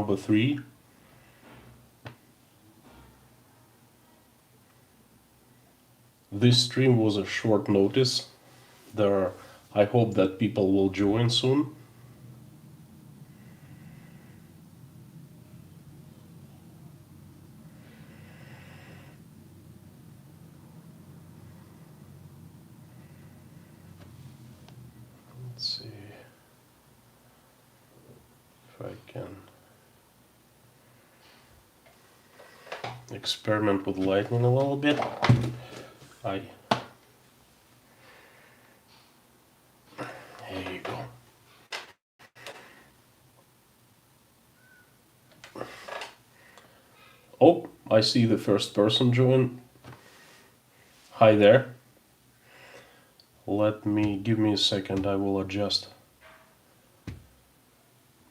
number 3. This stream was a short notice. I hope that people will join soon. Let's see if I can experiment with lightning a little bit. There you go. Oh, I see the first person join. Hi there. Give me a second. I will adjust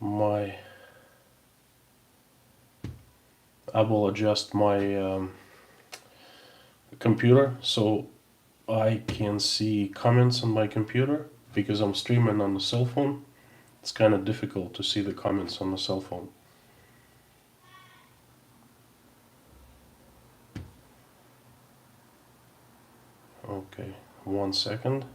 my computer so I can see comments on my computer, because I'm streaming on the cell phone. It's kind of difficult to see the comments on the cell phone. Okay, 1 second.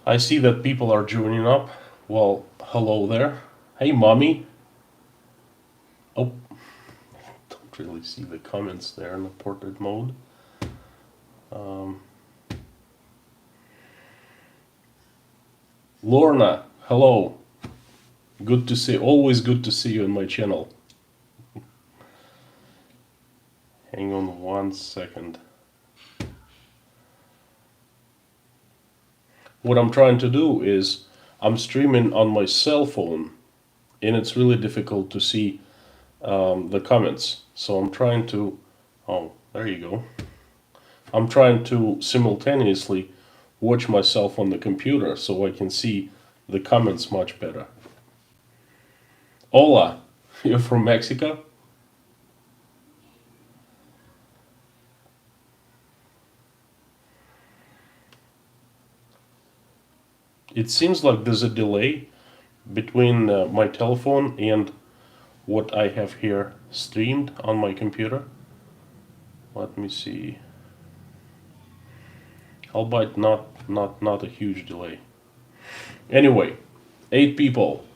I see that people are joining up. Well, hello there. Hey, mommy. Oh, don't really see the comments there in the portrait mode. Lorna, hello. Good to see. Always good to see you in my channel. Hang on 1 second. What I'm trying to do is I'm streaming on my cell phone, and it's really difficult to see the comments. So I'm trying to, oh, there you go. I'm trying to simultaneously watch myself on the computer so I can see the comments much better. Hola, you're from Mexico? It seems like there's a delay between my telephone and what I have here streamed on my computer. Let me see. Albeit not a huge delay. Anyway, 8 people.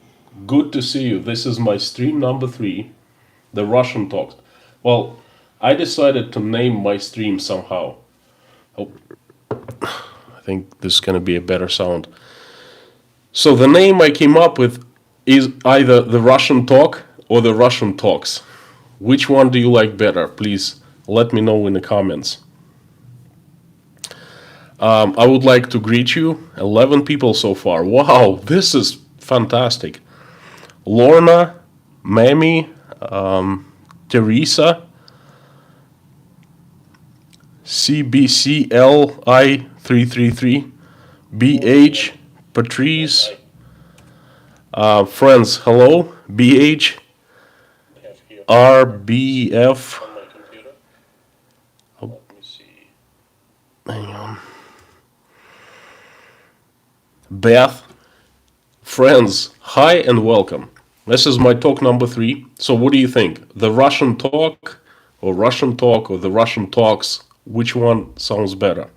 Good to see you. This is my stream number 3, the Russian Talks. Well, I decided to name my stream somehow. Oh, I think this is going to be a better sound. So the name I came up with is either the Russian Talk or the Russian Talks. Which one do you like better? Please let me know in the comments. I would like to greet you. 11 people so far. Wow, this is fantastic. Lorna, Mammy, Teresa, CBCLI333, BH, Patrice, friends, hello, BH, RBF, oh, hang on, Beth, friends, hi and welcome. This is my talk number 3. So what do you think? The Russian Talk or the Russian Talks? Which one sounds better?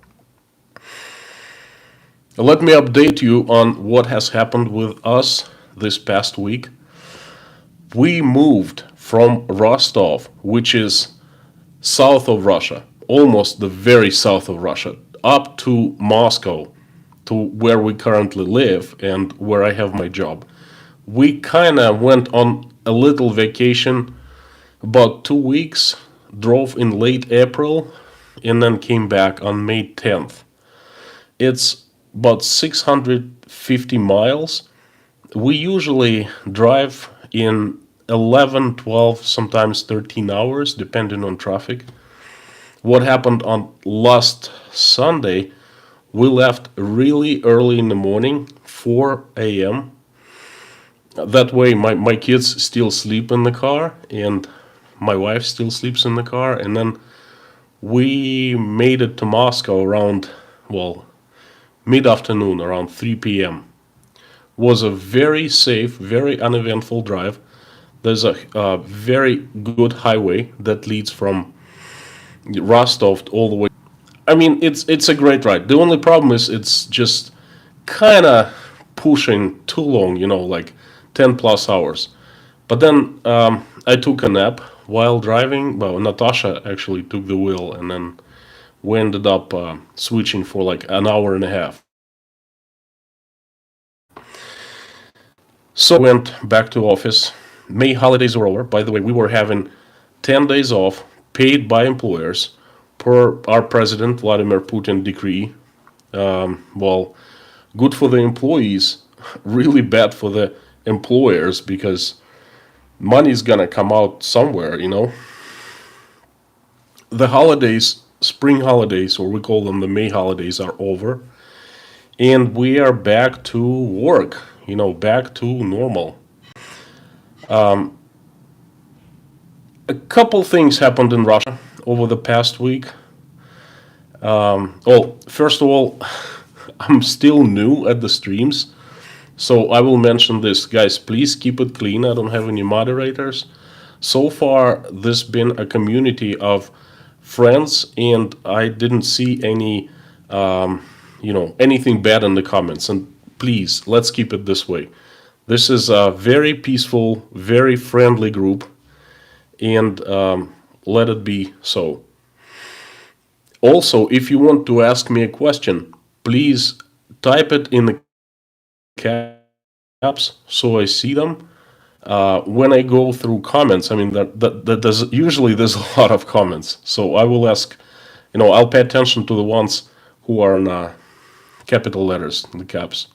Let me update you on what has happened with us this past week. We moved from Rostov, which is south of Russia, almost the very south of Russia, up to Moscow, to where we currently live and where I have my job. We kind of went on a little vacation, about 2 weeks, drove in late April, and then came back on May 10th. It's about 650 miles. We usually drive in 11, 12, sometimes 13 hours, depending on traffic. What happened on last Sunday, we left really early in the morning, 4 a.m. That way my kids still sleep in the car, and My wife still sleeps in the car, and then we made it to Moscow around, well, mid-afternoon, around 3 p.m. Was a very safe, very uneventful drive. There's a very good highway that leads from Rostov all the way. I mean, it's a great ride. The only problem is it's just kind of pushing too long, like 10 plus hours. But then I took a nap while driving. Well, Natasha actually took the wheel, and then we ended up switching for like an hour and a half. So went back to office. May holidays were over. By the way, we were having 10 days off paid by employers per our president Vladimir Putin decree. Well, good for the employees, really bad for the employers because money's gonna come out somewhere. The holidays, spring holidays, or we call them the May holidays, are over, and we are back to work, back to normal. A couple things happened in Russia over the past week. Well, first of all, I'm still new at the streams, so I will mention this. Guys, please keep it clean. I don't have any moderators. So far, this been a community of friends, and I didn't see any, anything bad in the comments. And please, let's keep it this way. This is a very peaceful, very friendly group, and let it be so. Also, if you want to ask me a question, please type it in the caps so I see them. When I go through comments, I mean that there's a lot of comments, so I will ask. I'll pay attention to the ones who are in capital letters, in the caps.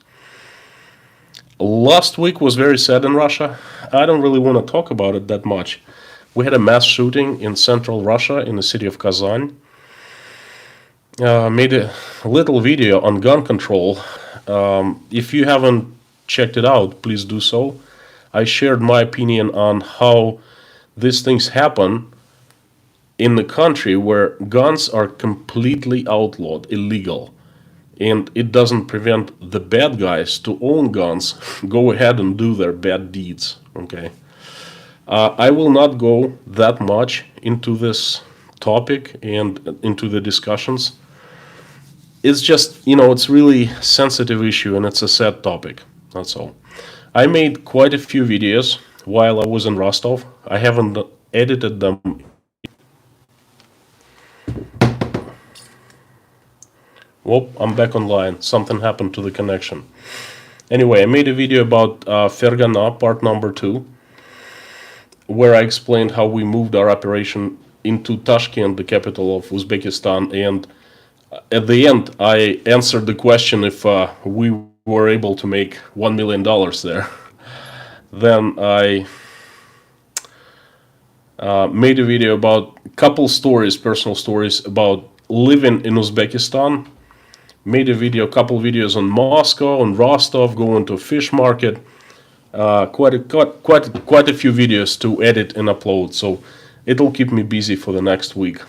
Last week was very sad in Russia. I don't really want to talk about it that much. We had a mass shooting in central Russia in the city of Kazan. Made a little video on gun control. If you haven't checked it out, please do so. I shared my opinion on how these things happen in the country where guns are completely outlawed, illegal, and it doesn't prevent the bad guys to own guns, go ahead and do their bad deeds. Okay. I will not go that much into this topic and into the discussions. It's just, it's really sensitive issue and it's a sad topic. That's all. I made quite a few videos while I was in Rostov. I haven't edited them. Whoop, I'm back online. Something happened to the connection. Anyway, I made a video about Fergana, part number 2, where I explained how we moved our operation into Tashkent, the capital of Uzbekistan, and at the end, I answered the question if we were able to make $1 million there. Then I made a video about a couple stories, personal stories about living in Uzbekistan. Made a couple videos on Moscow, on Rostov, going to a fish market. Quite a few videos to edit and upload, so it'll keep me busy for the next week.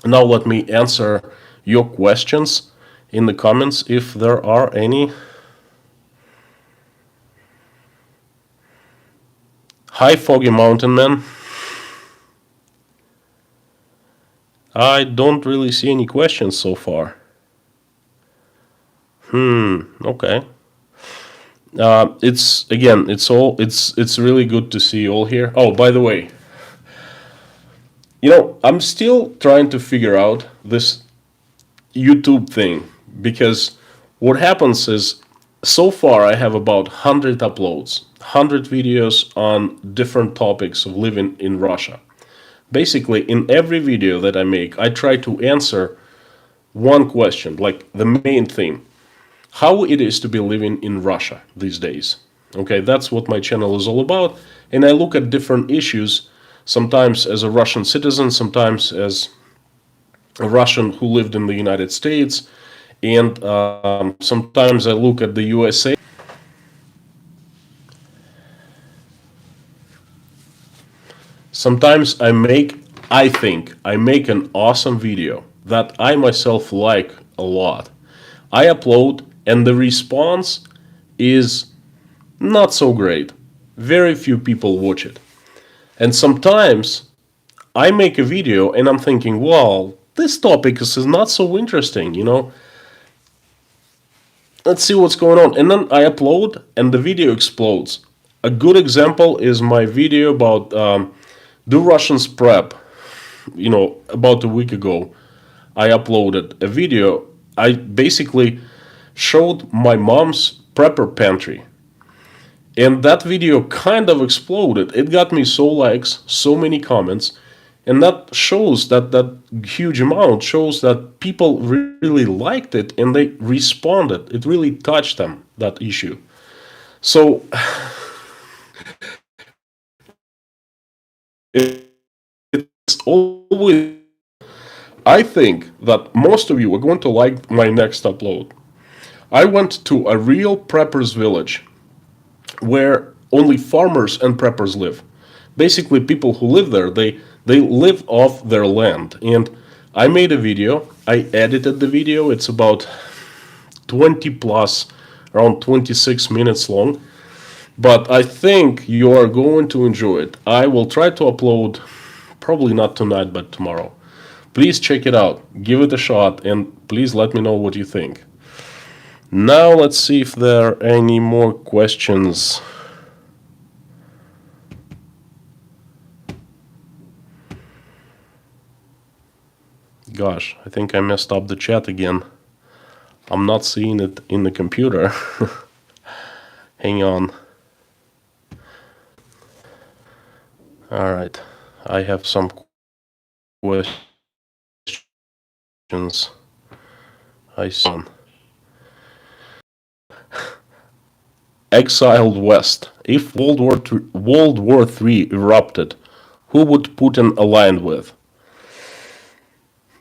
Now let me answer your questions in the comments if there are any. Hi, Foggy Mountain Man. I don't really see any questions so far. Okay. It's really good to see you all here. Oh, by the way, I'm still trying to figure out this YouTube thing, because what happens is, so far I have about 100 uploads, 100 videos on different topics of living in Russia. Basically, in every video that I make, I try to answer one question, like the main theme. How it is to be living in Russia these days. Okay, that's what my channel is all about. And I look at different issues, sometimes as a Russian citizen, sometimes as a Russian who lived in the United States, and sometimes I look at the USA. Sometimes I think I make an awesome video that I myself like a lot. I upload and the response is not so great. Very few people watch it. And sometimes I make a video and I'm thinking, well, this topic is not so interesting. Let's see what's going on. And then I upload and the video explodes. A good example is my video about do Russians prep. About a week ago, I uploaded a video. I basically showed my mom's prepper pantry. And that video kind of exploded. It got me so likes, so many comments. And that shows that huge amount shows that people really liked it and they responded. It really touched them, that issue. So it's always, I think that most of you are going to like my next upload. I went to a real preppers village where only farmers and preppers live. Basically, people who live there, they live off their land. And I made a video. I edited the video. It's about 20 plus, around 26 minutes long. But I think you are going to enjoy it. I will try to upload, probably not tonight, but tomorrow. Please check it out. Give it a shot. And please let me know what you think. Now let's see if there are any more questions. Gosh, I think I messed up the chat again. I'm not seeing it in the computer. Hang on. All right, I have some questions. I see. Exiled West. If World War III erupted, who would Putin align with?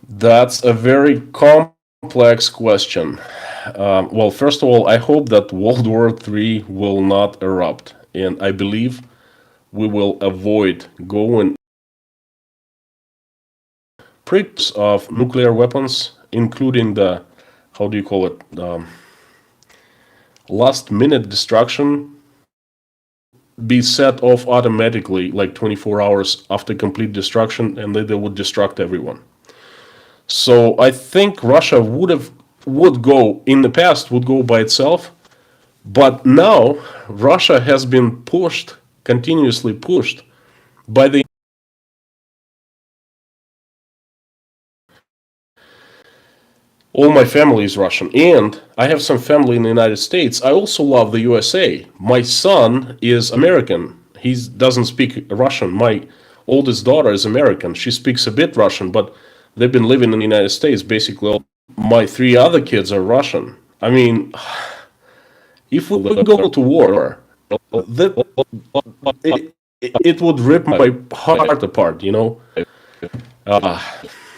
That's a very complex question. Well, first of all, I hope that World War III will not erupt, and I believe we will avoid going pricks of nuclear weapons, including the, how do you call it, last-minute destruction, be set off automatically like 24 hours after complete destruction, and then they would destruct everyone. So I think Russia would go in the past would go by itself, but now Russia has been continuously pushed by the. All my family is Russian, and I have some family in the United States. I also love the USA. My son is American. He doesn't speak Russian. My oldest daughter is American. She speaks a bit Russian, but they've been living in the United States. Basically, my 3 other kids are Russian. I mean, if we go to war, it would rip my heart apart,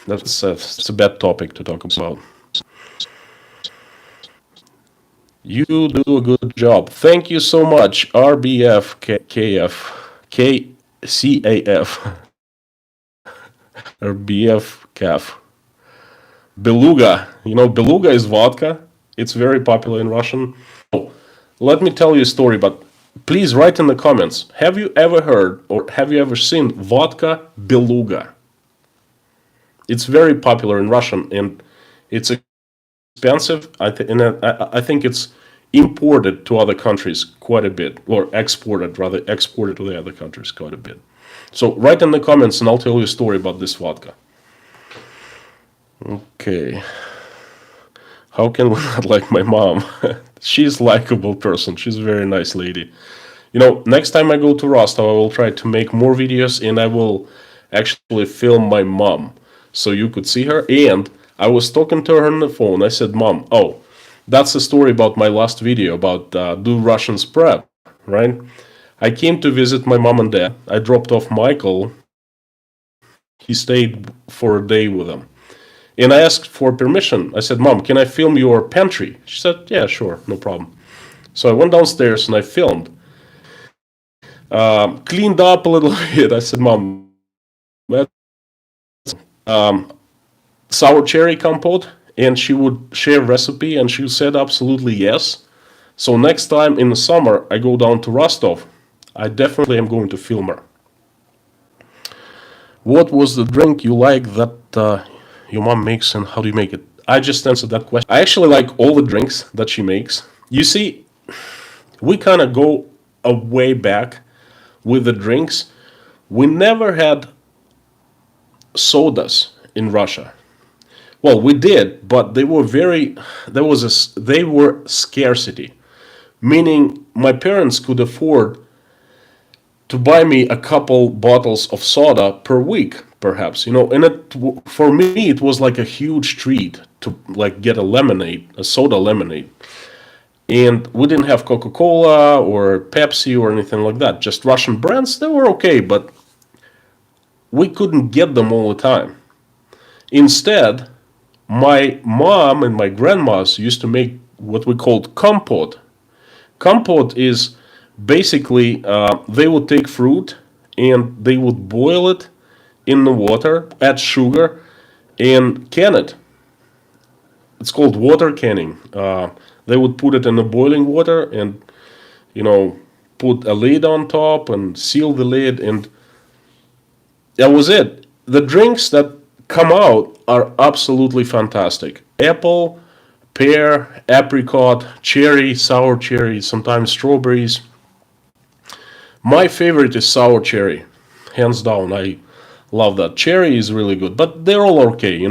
That's a bad topic to talk about. You do a good job. Thank you so much, RBF, KF, KCAF, RBF, CAF. Beluga. Beluga is vodka. It's very popular in Russian. Let me tell you a story, but please write in the comments. Have you ever heard or have you ever seen vodka Beluga? It's very popular in Russian, and it's expensive. I think it's imported to other countries quite a bit, or exported to the other countries quite a bit. So write in the comments, and I'll tell you a story about this vodka. Okay. How can we not like my mom? She's a likable person. She's a very nice lady. Next time I go to Rostov, I will try to make more videos, and I will actually film my mom so you could see her. And I was talking to her on the phone. I said, Mom, that's the story about my last video about do Russians prep, right? I came to visit my mom and dad. I dropped off Michael. He stayed for a day with them. And I asked for permission. I said, Mom, can I film your pantry? She said, yeah, sure, no problem. So I went downstairs and I filmed. Cleaned up a little bit. I said, Mom, sour cherry compote, and she would share recipe, and she said absolutely yes. So next time in the summer I go down to Rostov, I definitely am going to film her. What was the drink you like that your mom makes, and how do you make it? I just answered that question. I actually like all the drinks that she makes. You see, we kind of go a way back with the drinks. We never had sodas in Russia. Well, we did, but they were they were scarcity, meaning my parents could afford to buy me a couple bottles of soda per week, perhaps, and for me it was like a huge treat to like get a soda lemonade. And we didn't have Coca-Cola or Pepsi or anything like that, just Russian brands. They were okay, but we couldn't get them all the time. Instead, my mom and my grandmas used to make what we called compote. Compote is basically they would take fruit and they would boil it in the water, add sugar, and can it. It's called water canning. They would put it in the boiling water and, put a lid on top and seal the lid, and that was it. The drinks that come out are absolutely fantastic. Apple, pear, apricot, cherry, sour cherry, sometimes strawberries. My favorite is sour cherry, hands down. I love that. Cherry is really good, but they're all okay.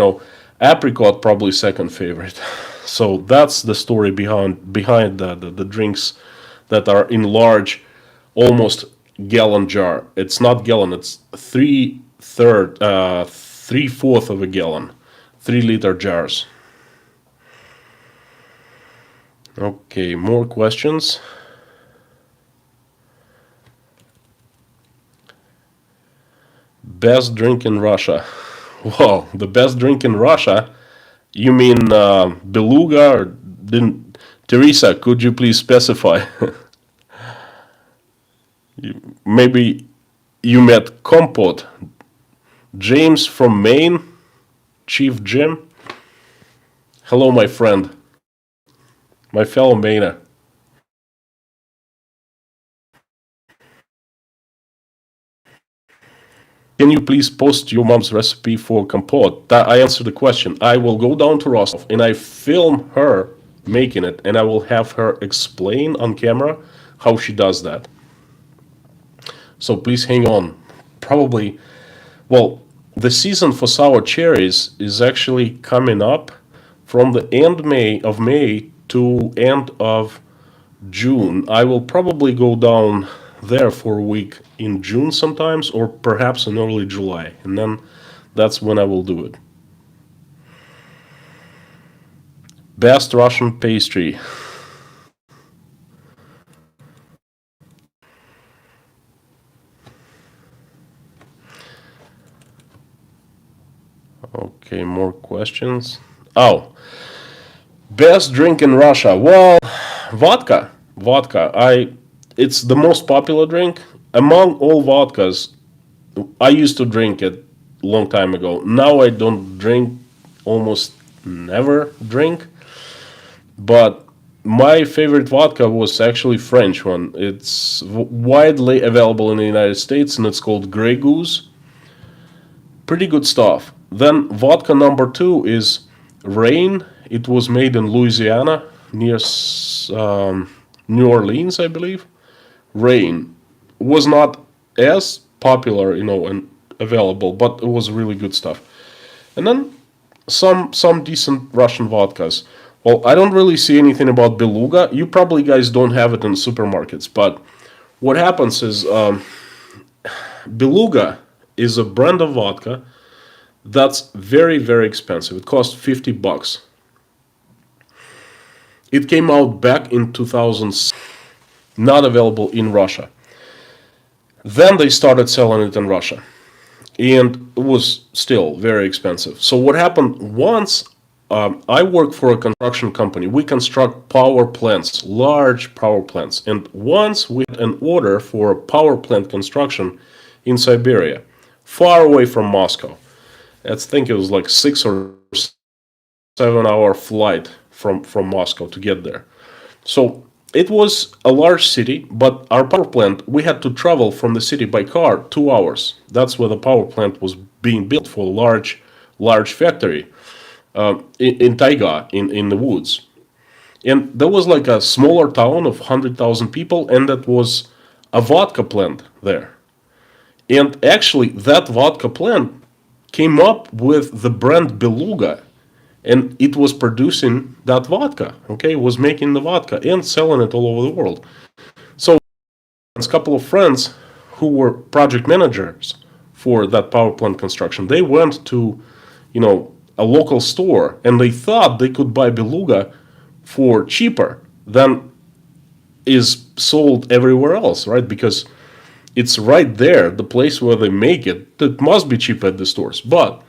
Apricot probably second favorite. So that's the story behind the drinks that are in large, almost gallon jar. It's not gallon. It's 3/4 of a gallon, 3-liter jars. Okay, more questions. Best drink in Russia. Wow, the best drink in Russia? You mean beluga, or didn't? Teresa, could you please specify? Maybe you met compote. James from Maine, Chief Jim. Hello, my friend, my fellow Mainer. Can you please post your mom's recipe for compote? I answered the question. I will go down to Rostov and I film her making it, and I will have her explain on camera how she does that. So please hang on. Probably, well, the season for sour cherries is actually coming up from the end of May to end of June. I will probably go down there for a week in June sometimes, or perhaps in early July, and then that's when I will do it. Best Russian pastry. Okay, more questions. Oh, best drink in Russia. Well, vodka. It's the most popular drink among all vodkas. I used to drink it a long time ago. Now I don't drink, almost never drink. But my favorite vodka was actually French one. It's widely available in the United States, and it's called Grey Goose. Pretty good stuff. Then vodka number 2 is Rain. It was made in Louisiana near New Orleans, I believe. Rain was not as popular, and available, but it was really good stuff. And then some decent Russian vodkas. Well, I don't really see anything about Beluga. You probably guys don't have it in supermarkets, but what happens is Beluga is a brand of vodka that's very, very expensive. It costs $50. It came out back in 2000, not available in Russia. Then they started selling it in Russia, and it was still very expensive. So what happened once, I work for a construction company. We construct power plants, large power plants. And once we had an order for power plant construction in Siberia, far away from Moscow. I think it was like 6 or 7 hour flight from Moscow to get there. So it was a large city, but our power plant, we had to travel from the city by car 2 hours. That's where the power plant was being built for a large factory in taiga, in the woods. And there was like a smaller town of 100,000 people, and that was a vodka plant there. And actually, that vodka plant came up with the brand Beluga, and it was producing that vodka. Okay, it was making the vodka and selling it all over the world. So, a couple of friends who were project managers for that power plant construction, they went to, a local store, and they thought they could buy Beluga for cheaper than is sold everywhere else, right? Because it's right there, the place where they make it. It must be cheap at the stores. But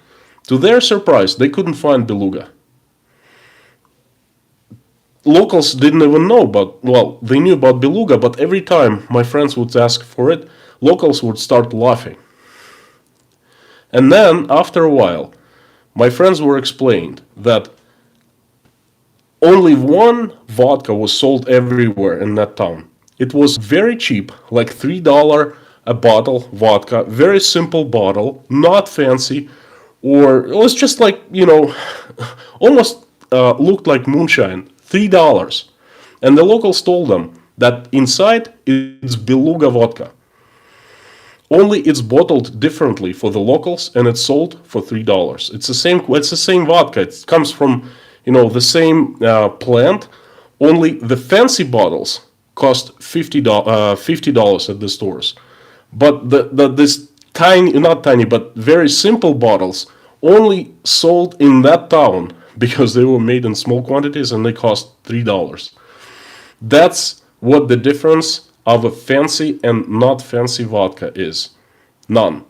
to their surprise, they couldn't find Beluga. Locals didn't even know about, well, they knew about Beluga, but every time my friends would ask for it, locals would start laughing. And then, after a while, my friends were explained that only one vodka was sold everywhere in that town. It was very cheap, like $3 a bottle vodka, very simple bottle, not fancy, or it was just like, almost looked like moonshine, $3. And the locals told them that inside it's Beluga vodka. Only it's bottled differently for the locals, and it's sold for $3. It's the same vodka. It comes from the same plant. Only the fancy bottles cost $50 at the stores, but this tiny, not tiny, but very simple bottles only sold in that town because they were made in small quantities and they cost $3. That's what the difference of a fancy and not fancy vodka is. None.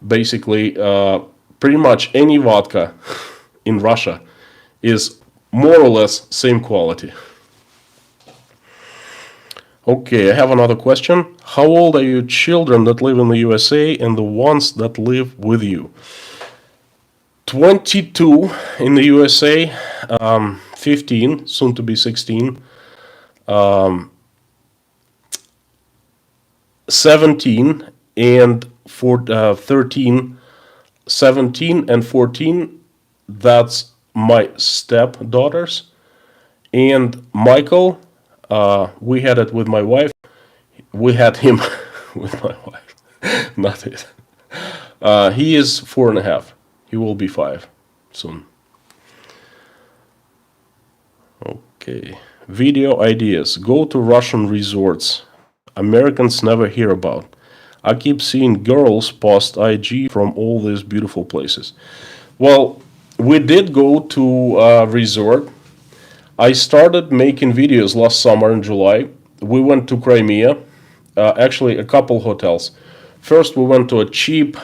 Basically, pretty much any vodka in Russia is more or less same quality. Okay, I have another question. How old are your children that live in the USA and the ones that live with you? 22 in the USA, 15, soon to be 16, 17 and 13, 17 and 14, that's my stepdaughters. And Michael, we had it with my wife. We had him with my wife, not it. He is 4.5. He will be 5 soon. Okay. Video ideas. Go to Russian resorts Americans never hear about. I keep seeing girls post IG from all these beautiful places. Well, we did go to a resort. I started making videos last summer in July. We went to Crimea, actually a couple hotels. First, we went to a cheap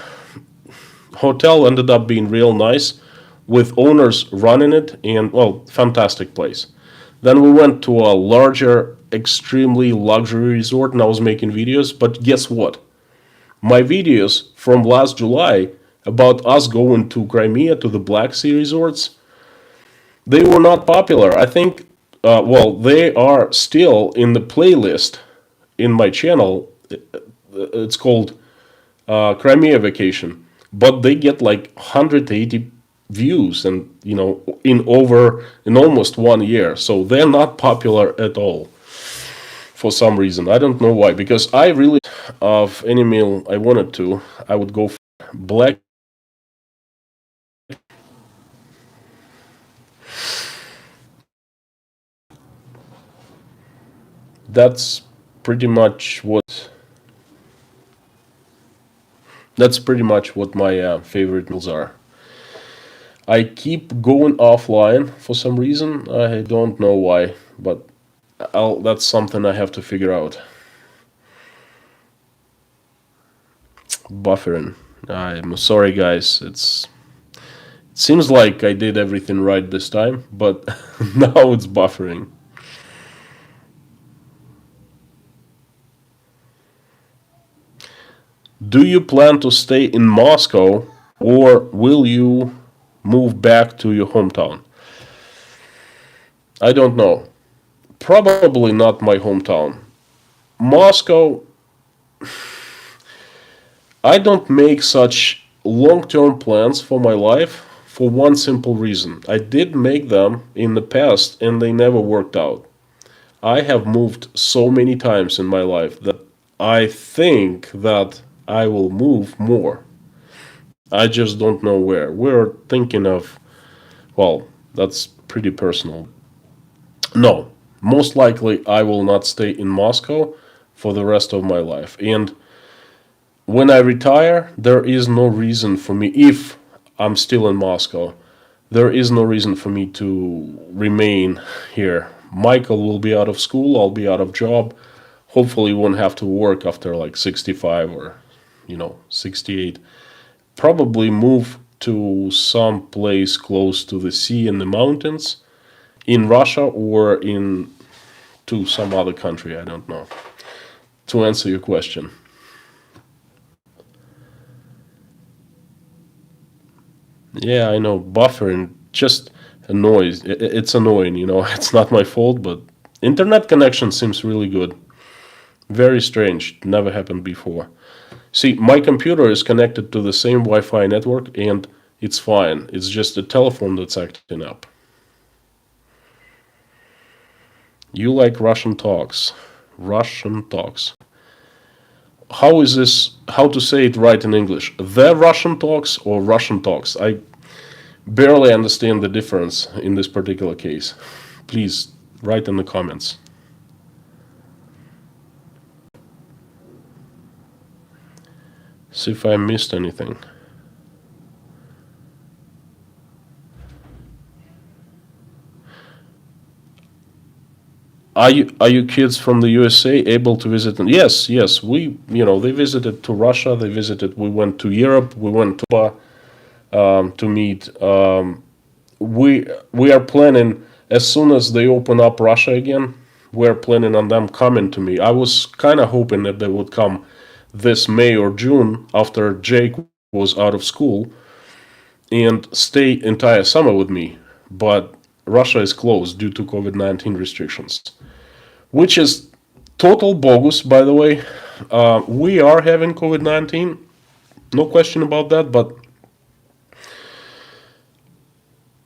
hotel, ended up being real nice, with owners running it, and, well, fantastic place. Then we went to a larger, extremely luxury resort, and I was making videos. But guess what? My videos from last July about us going to Crimea, to the Black Sea resorts, they were not popular. I think, well, they are still in the playlist in my channel. It's called Crimea Vacation. But they get like 180 views, and in almost 1 year. So they're not popular at all for some reason. I don't know why. Because I really, of any meal I wanted to, I would go for Black. That's pretty much what. That's pretty much what my favorite meals are. I keep going offline for some reason. I don't know why, but that's something I have to figure out. Buffering. I'm sorry, guys. It seems like I did everything right this time, but now it's buffering. Do you plan to stay in Moscow or will you move back to your hometown? I don't know. Probably not my hometown. Moscow, I don't make such long term plans for my life for one simple reason. I did make them in the past and they never worked out. I have moved so many times in my life that I think that I will move more. I just don't know where. We're thinking of, well, that's pretty personal. No, most likely I will not stay in Moscow for the rest of my life. And when I retire, there is no reason for me, if I'm still in Moscow, there is no reason for me to remain here. Michael will be out of school, I'll be out of job. Hopefully, won't have to work after like 65 or, 68. Probably move to some place close to the sea and the mountains in Russia or in to some other country, I don't know. To answer your question. Yeah, I know. Buffering just annoys. It's annoying. It's not my fault, but internet connection seems really good. Very strange. Never happened before. See, my computer is connected to the same Wi-Fi network, and it's fine. It's just the telephone that's acting up. You like Russian talks. Russian talks. How is this? How to say it right in English? The Russian talks or Russian talks? I barely understand the difference in this particular case. Please write in the comments. See if I missed anything. Are you kids from the USA able to visit? Yes, yes. They visited to Russia. They visited. We went to Europe. We went to to meet. We are planning as soon as they open up Russia again. We're planning on them coming to me. I was kind of hoping that they would come this May or June after Jake was out of school and stay entire summer with me. But Russia is closed due to COVID-19 restrictions, which is total bogus, by the way. We are having COVID-19, no question about that, but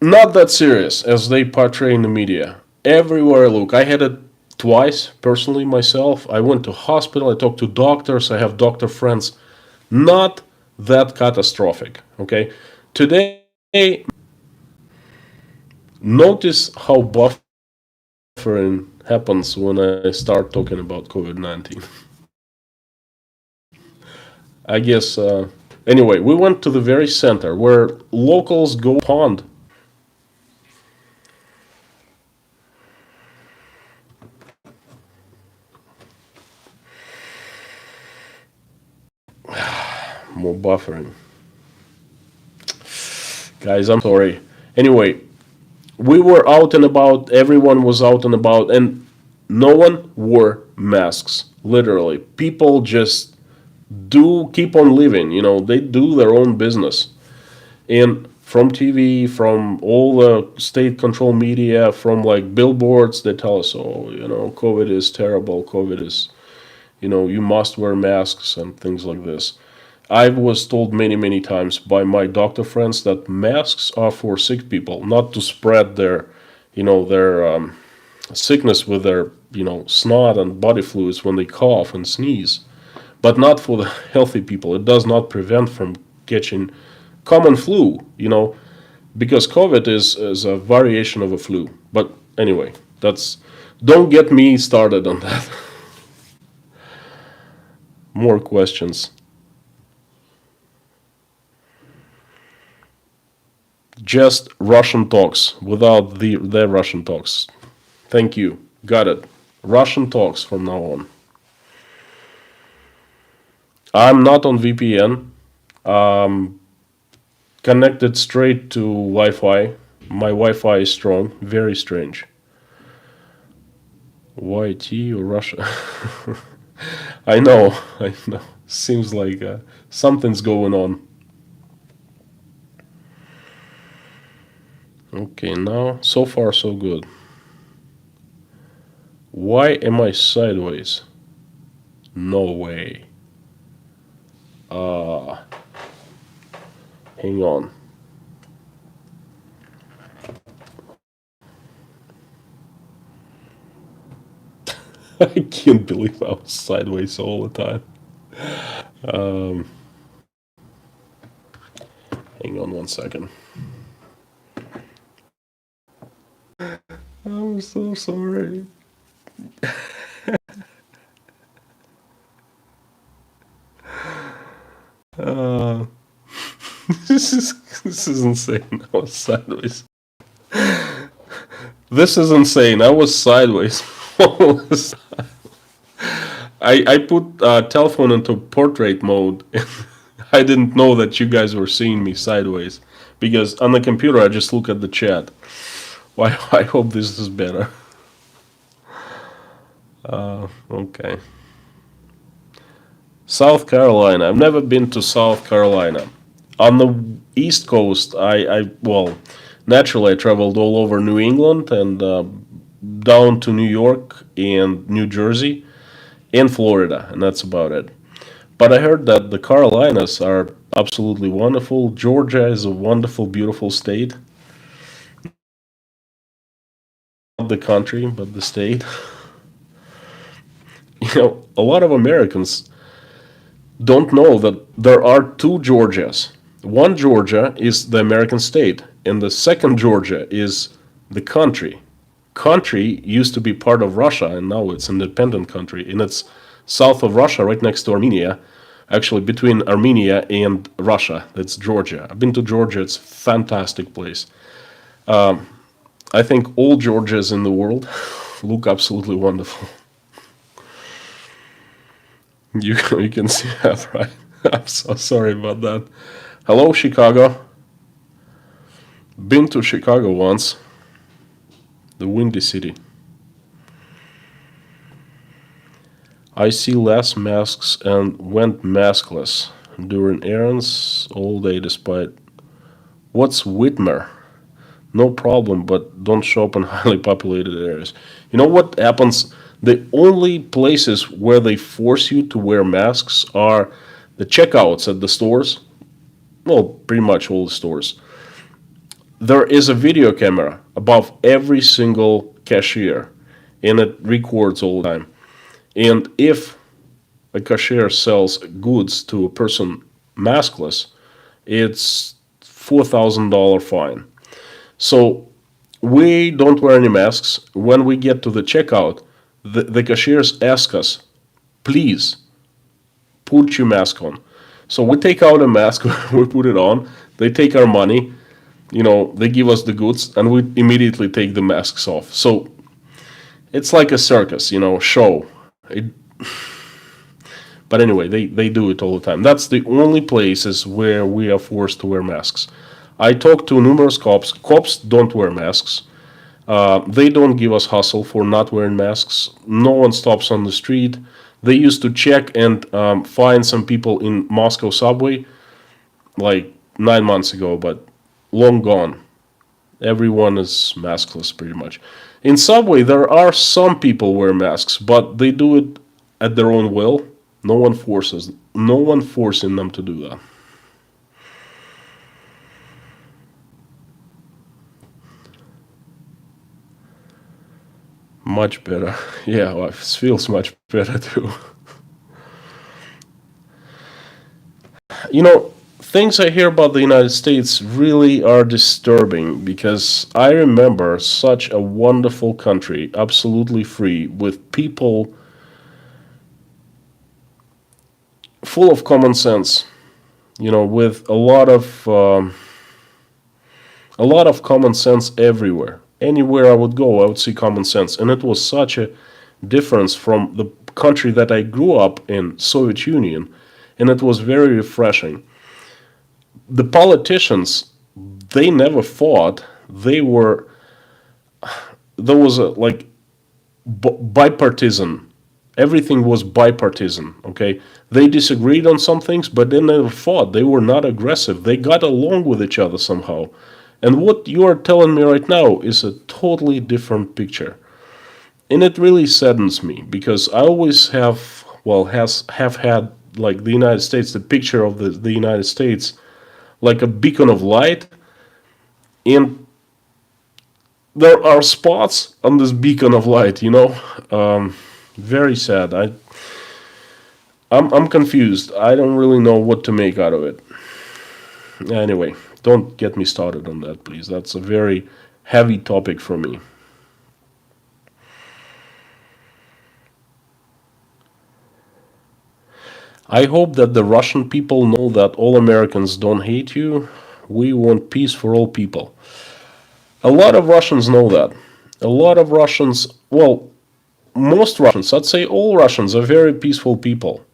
not that serious as they portray in the media. Everywhere I look, I had it twice personally myself. I went to hospital, I talked to doctors, I have doctor friends. Not that catastrophic, okay? Today, notice how buffering happens when I start talking about COVID-19. I guess, anyway, we went to the very center where locals go pond. More buffering. Guys, I'm sorry. Anyway, we were out and about, everyone was out and about, and no one wore masks. Literally. People just do keep on living, they do their own business. And from TV, from all the state control media, from like billboards, they tell us, oh, COVID is terrible, COVID is, you must wear masks and things like this. I was told many, many times by my doctor friends that masks are for sick people, not to spread their sickness with their, snot and body fluids when they cough and sneeze, but not for the healthy people. It does not prevent from catching common flu, because COVID is a variation of a flu. But anyway, don't get me started on that. More questions. Just Russian talks without the Russian talks. Thank you. Got it. Russian talks from now on. I'm not on VPN. Connected straight to Wi-Fi. My Wi-Fi is strong. Very strange. YT or Russia? I know. Seems like something's going on. Okay, now so far so good. Why am I sideways? No way. Uh, Hang on. I can't believe I was sideways all the time. Um, Hang on 1 second. I'm so sorry. Uh, this is insane. I was sideways. This is insane. I was sideways. I put telephone into portrait mode. I didn't know that you guys were seeing me sideways because on the computer I just look at the chat. Why? I hope this is better. Okay. South Carolina. I've never been to South Carolina. On the East Coast, well, naturally I traveled all over New England and down to New York and New Jersey and Florida, and that's about it. But I heard that the Carolinas are absolutely wonderful. Georgia is a wonderful, beautiful state. Not the country, but the state. A lot of Americans don't know that there are two Georgias. One Georgia is the American state, and the second Georgia is the country. Country used to be part of Russia, and now it's an independent country, and it's south of Russia, right next to Armenia. Actually, between Armenia and Russia, that's Georgia. I've been to Georgia; it's a fantastic place. I think all Georgias in the world look absolutely wonderful. You can see that, right? I'm so sorry about that. Hello, Chicago. Been to Chicago once. The Windy City. I see less masks and went maskless during errands all day despite. What's Whitmer? No problem, but don't shop in highly populated areas. You know what happens? The only places where they force you to wear masks are the checkouts at the stores. Well, pretty much all the stores. There is a video camera above every single cashier, and it records all the time. And if a cashier sells goods to a person maskless, it's $4,000 fine. So we don't wear any masks. When we get to the checkout, the cashiers ask us, please put your mask on. So we take out a mask, we put it on, they take our money, they give us the goods, and we immediately take the masks off. So it's like a circus, show. But anyway, they do it all the time. That's the only places where we are forced to wear masks. I talked to numerous cops. Cops don't wear masks. They don't give us hassle for not wearing masks. No one stops on the street. They used to check and find some people in Moscow subway like 9 months ago, but long gone. Everyone is maskless pretty much. In subway, there are some people wear masks, but they do it at their own will. No one forces. No one forcing them to do that. Much better. Yeah, well, it feels much better too. Things I hear about the United States really are disturbing because I remember such a wonderful country, absolutely free, with people full of common sense. With a lot of common sense everywhere. Anywhere I would go, I would see common sense, and it was such a difference from the country that I grew up in, Soviet Union, and it was very refreshing. The politicians, they never fought. There was a like bipartisan. Everything was bipartisan. Okay, they disagreed on some things, but they never fought. They were not aggressive. They got along with each other somehow, And what you are telling me right now is a totally different picture. And it really saddens me because I always have had like the United States, the picture of the United States like a beacon of light, and there are spots on this beacon of light, very sad. I'm confused. I don't really know what to make out of it. Anyway, don't get me started on that, please. That's a very heavy topic for me. I hope that the Russian people know that all Americans don't hate you. We want peace for all people. A lot of Russians know that. A lot of Russians, well, most Russians, I'd say all Russians, are very peaceful people.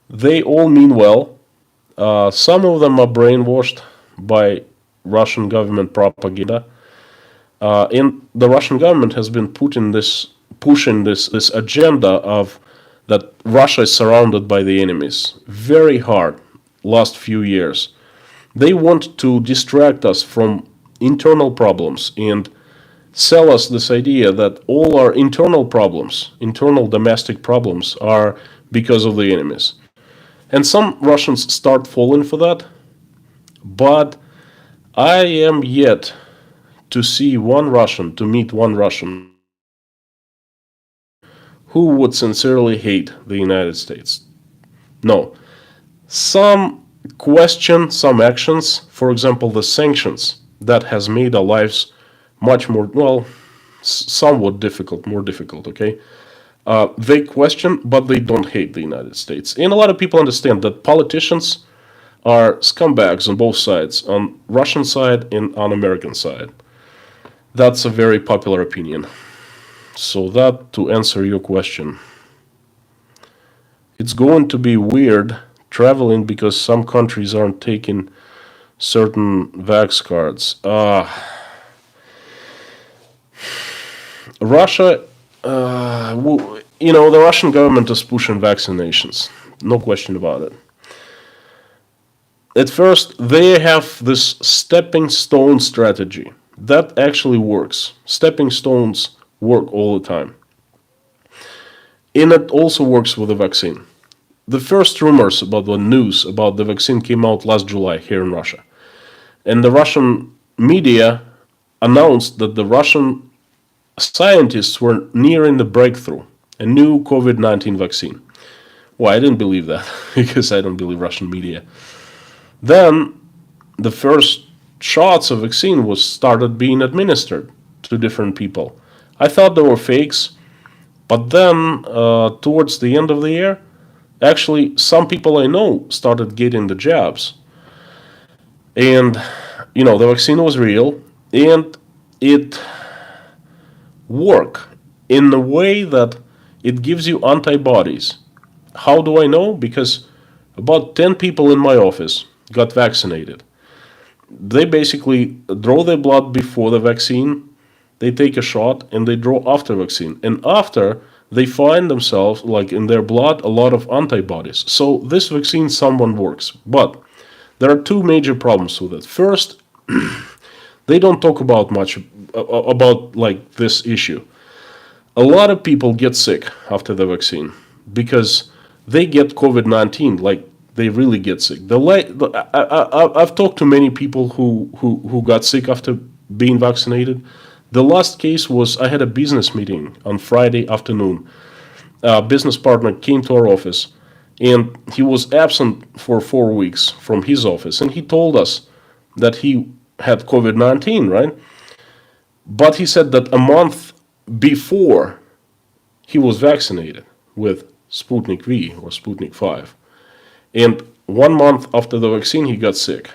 They all mean well. Some of them are brainwashed by Russian government propaganda. And the Russian government has been pushing this agenda of that Russia is surrounded by the enemies very hard last few years. They want to distract us from internal problems and sell us this idea that all our internal problems, internal domestic problems, are because of the enemies. And some Russians start falling for that, but I am yet to meet one Russian who would sincerely hate the United States. No. Some question some actions, for example, the sanctions that has made our lives much more, somewhat difficult, more difficult, okay? They question, but they don't hate the United States. And a lot of people understand that politicians are scumbags on both sides, on Russian side and on American side. That's a very popular opinion. So that, to answer your question, it's going to be weird traveling because some countries aren't taking certain vax cards. Russia, the Russian government is pushing vaccinations. No question about it. At first, they have this stepping stone strategy. That actually works. Stepping stones work all the time. And it also works with the vaccine. The first rumors about the news about the vaccine came out last July here in Russia. And the Russian media announced that the Russian scientists were nearing the breakthrough, a new COVID-19 vaccine. Well, I didn't believe that because I don't believe Russian media. Then the first shots of vaccine was started being administered to different people. I thought they were fakes, but then towards the end of the year, actually some people I know started getting the jabs. And, the vaccine was real, and it worked in a way that it gives you antibodies. How do I know? Because about 10 people in my office got vaccinated. They basically draw their blood before the vaccine, they take a shot, and they draw after vaccine. And after, they find themselves, like in their blood, a lot of antibodies. So this vaccine somewhat works. But there are two major problems with it. First, they don't talk about much about like this issue. A lot of people get sick after the vaccine because they get COVID-19, like they really get sick. I've talked to many people who got sick after being vaccinated. The last case was I had a business meeting on Friday afternoon. A business partner came to our office, and he was absent for 4 weeks from his office, and he told us that he had COVID-19, right? But he said that a month before he was vaccinated with Sputnik V or Sputnik 5. And 1 month after the vaccine, he got sick.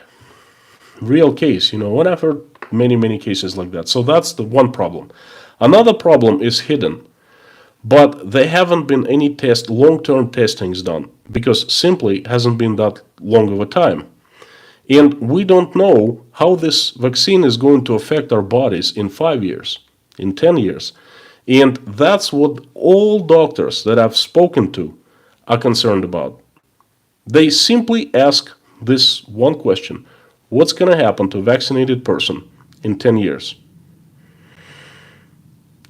Real case, what I've heard many cases like that. So that's the one problem. Another problem is hidden. But there haven't been any long-term testings done because simply hasn't been that long of a time. And we don't know how this vaccine is going to affect our bodies in 5 years, in 10 years. And that's what all doctors that I've spoken to are concerned about. They simply ask this one question: What's going to happen to a vaccinated person in 10 years?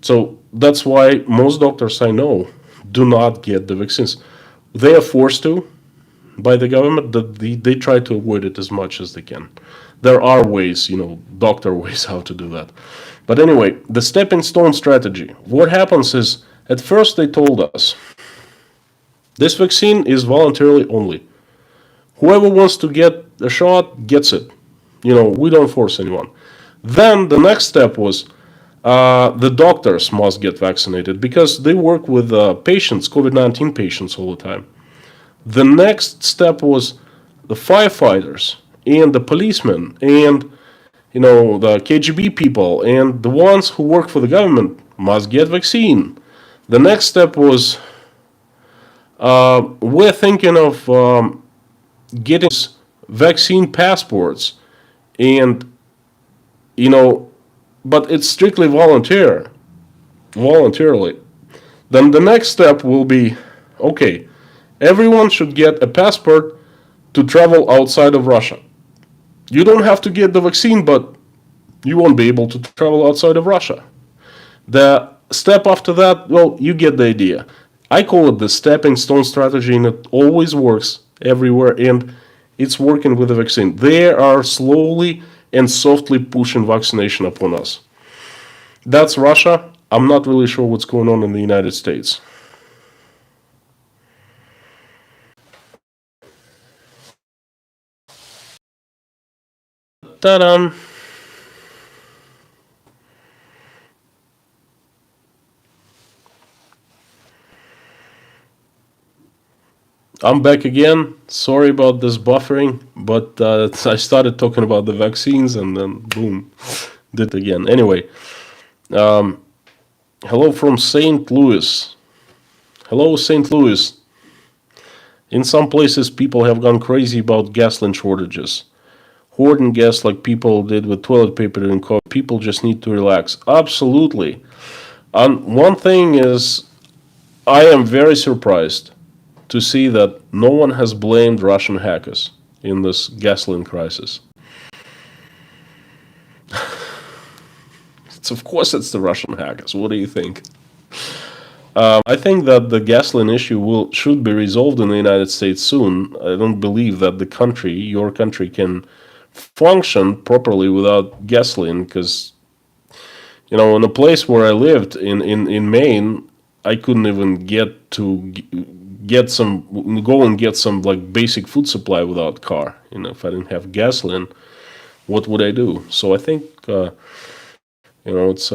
So that's why most doctors I know do not get the vaccines. They are forced to by the government. That they try to avoid it as much as they can. There are ways, doctor ways how to do that. But anyway, the stepping stone strategy. What happens is, at first they told us this vaccine is voluntarily only. Whoever wants to get a shot gets it. We don't force anyone. Then the next step was the doctors must get vaccinated because they work with patients, COVID-19 patients all the time. The next step was the firefighters and the policemen and the KGB people and the ones who work for the government must get vaccine. The next step was we're thinking of getting vaccine passports, and but it's strictly voluntarily. Then the next step will be, okay, everyone should get a passport to travel outside of Russia. You don't have to get the vaccine, but you won't be able to travel outside of Russia. The step after that, well, you get the idea. I call it the stepping stone strategy, and it always works everywhere, and it's working with the vaccine. They are slowly and softly pushing vaccination upon us. That's Russia. I'm not really sure what's going on in the United States. Ta-da! I'm back again. Sorry about this buffering, but I started talking about the vaccines and then boom, did it again. Anyway, hello from St. Louis. Hello, St. Louis. In some places, people have gone crazy about gasoline shortages. Hoarding gas like people did with toilet paper and COVID. People just need to relax. Absolutely. And one thing is, I am very surprised to see that no one has blamed Russian hackers in this gasoline crisis. Of course it's the Russian hackers. What do you think? I think that the gasoline issue should be resolved in the United States soon. I don't believe that your country, can function properly without gasoline because, in a place where I lived in Maine, I couldn't even go and get some like basic food supply without car. If I didn't have gasoline, what would I do? So I think it's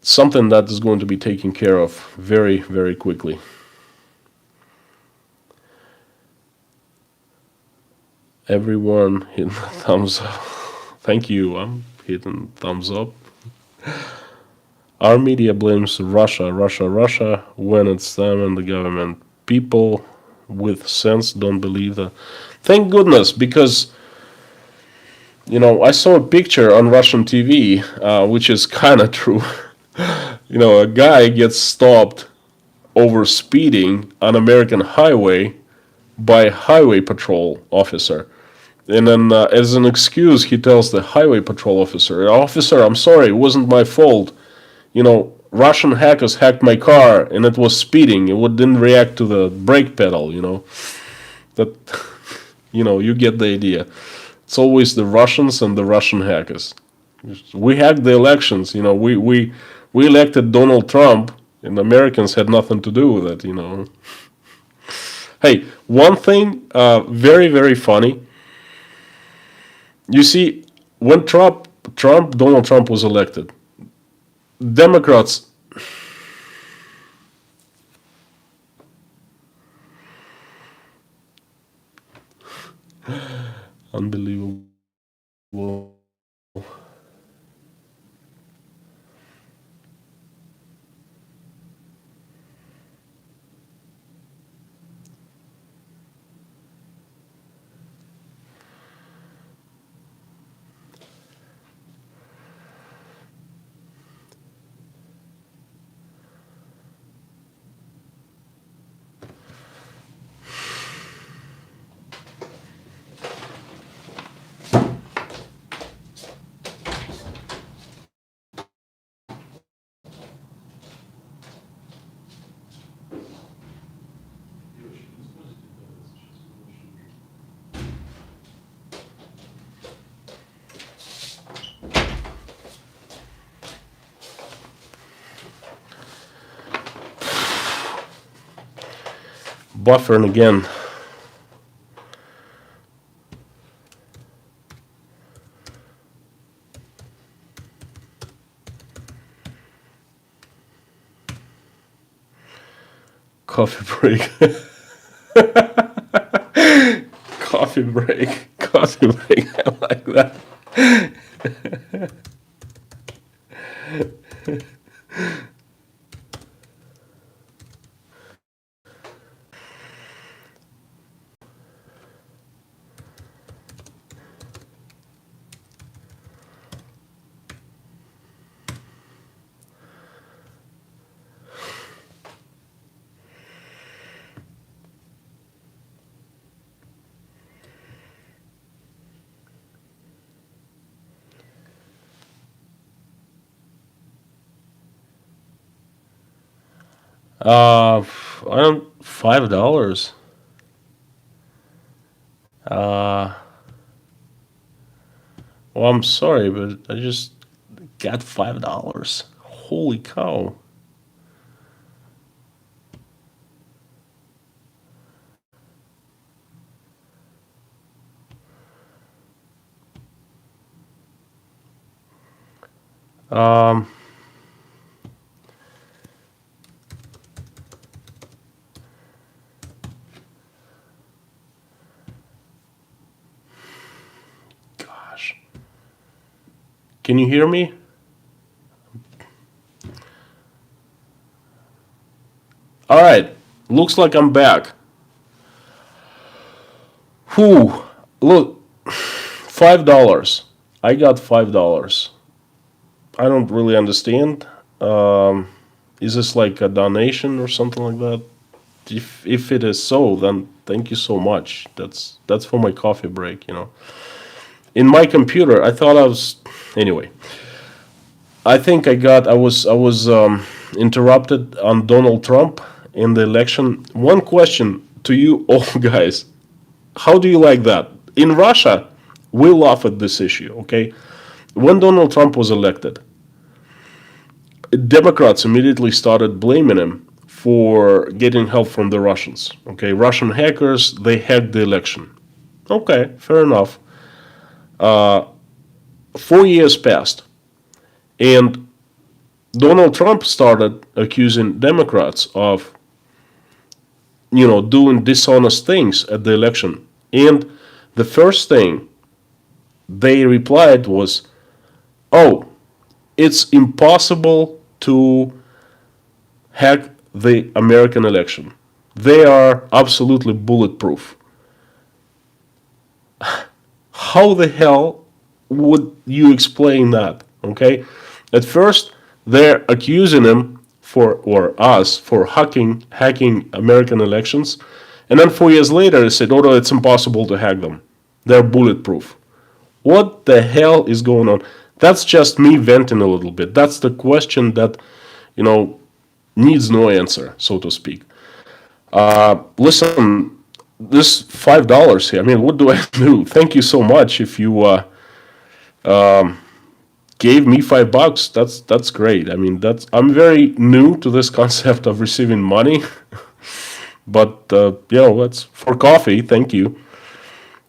something that is going to be taken care of very, very quickly. Everyone hit the thumbs up. Thank you. I'm hitting thumbs up. Our media blames Russia when it's them and the government. People with sense don't believe that. Thank goodness, because I saw a picture on Russian TV, which is kind of true. A guy gets stopped over speeding on American highway by a highway patrol officer. And then as an excuse, he tells the highway patrol officer, "Officer, I'm sorry, it wasn't my fault. Russian hackers hacked my car and it was speeding. It didn't react to the brake pedal, That, you get the idea. It's always the Russians and the Russian hackers. We hacked the elections, we elected Donald Trump, and Americans had nothing to do with it, Hey, one thing, very, very funny. You see, when Donald Trump was elected, Democrats, unbelievable. buffering again. Coffee break. Coffee break. Coffee break. I like that. Uh, I don't $5. Uh, well, I'm sorry, but I just got $5. Holy cow! Um, gosh, can you hear me? All right, looks like I'm back. Whew, look, $5. I got $5. I don't really understand. Um, is this like a donation or something like that? If it is so, then thank you so much. That's for my coffee break. In my computer, I thought I was anyway. I think I was interrupted on Donald Trump in the election. One question to you all guys: how do you like that? In Russia, we laugh at this issue. Okay, when Donald Trump was elected, Democrats immediately started blaming him for getting help from the Russians. Okay, Russian hackers, they hacked the election. Okay, fair enough. 4 years passed, and Donald Trump started accusing Democrats of, doing dishonest things at the election. And the first thing they replied was, "Oh, it's impossible to hack the American election. They are absolutely bulletproof." How the hell would you explain that? Okay, at first they're accusing him or us for hacking American elections, and then 4 years later they said, "Oh no, it's impossible to hack them. They're bulletproof." What the hell is going on? That's just me venting a little bit. That's the question that, you know, needs no answer, so to speak. Listen, this $5 here. I mean, what do I do? Thank you so much. If you gave me $5, that's great. I mean, I'm very new to this concept of receiving money, but that's for coffee. Thank you.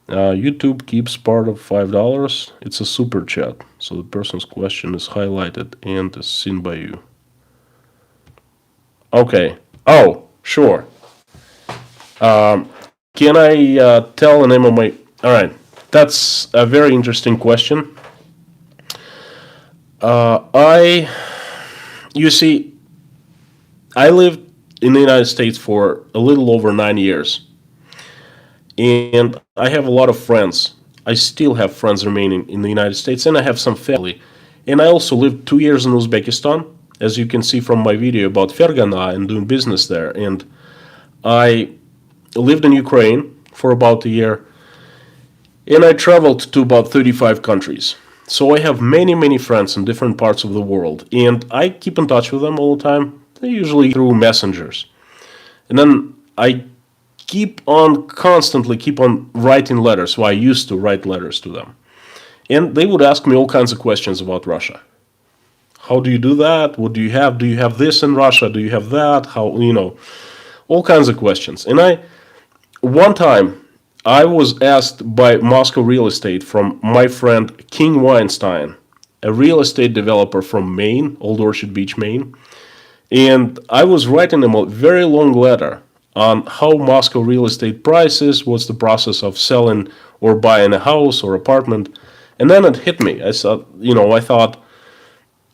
YouTube keeps part of $5. It's a super chat, so the person's question is highlighted and is seen by you. Okay. Oh, sure. Can I tell the name of my? All right. That's a very interesting question. You see, I lived in the United States for a little over 9 years. And I have a lot of friends. I still have friends remaining in the United States, and I have some family. And I also lived 2 years in Uzbekistan, as you can see from my video about Fergana and doing business there. And I lived in Ukraine for about a year, and I traveled to about 35 countries. So I have many, many friends in different parts of the world, and I keep in touch with them all the time, usually through messengers. And then I constantly keep on writing letters. So I used to write letters to them. And they would ask me all kinds of questions about Russia. How do you do that? What do you have? Do you have this in Russia? Do you have that? How, all kinds of questions. And one time, I was asked by Moscow Real Estate from my friend King Weinstein, a real estate developer from Maine, Old Orchard Beach, Maine. And I was writing him a very long letter on how Moscow real estate prices, what's the process of selling or buying a house or apartment. And then it hit me. I thought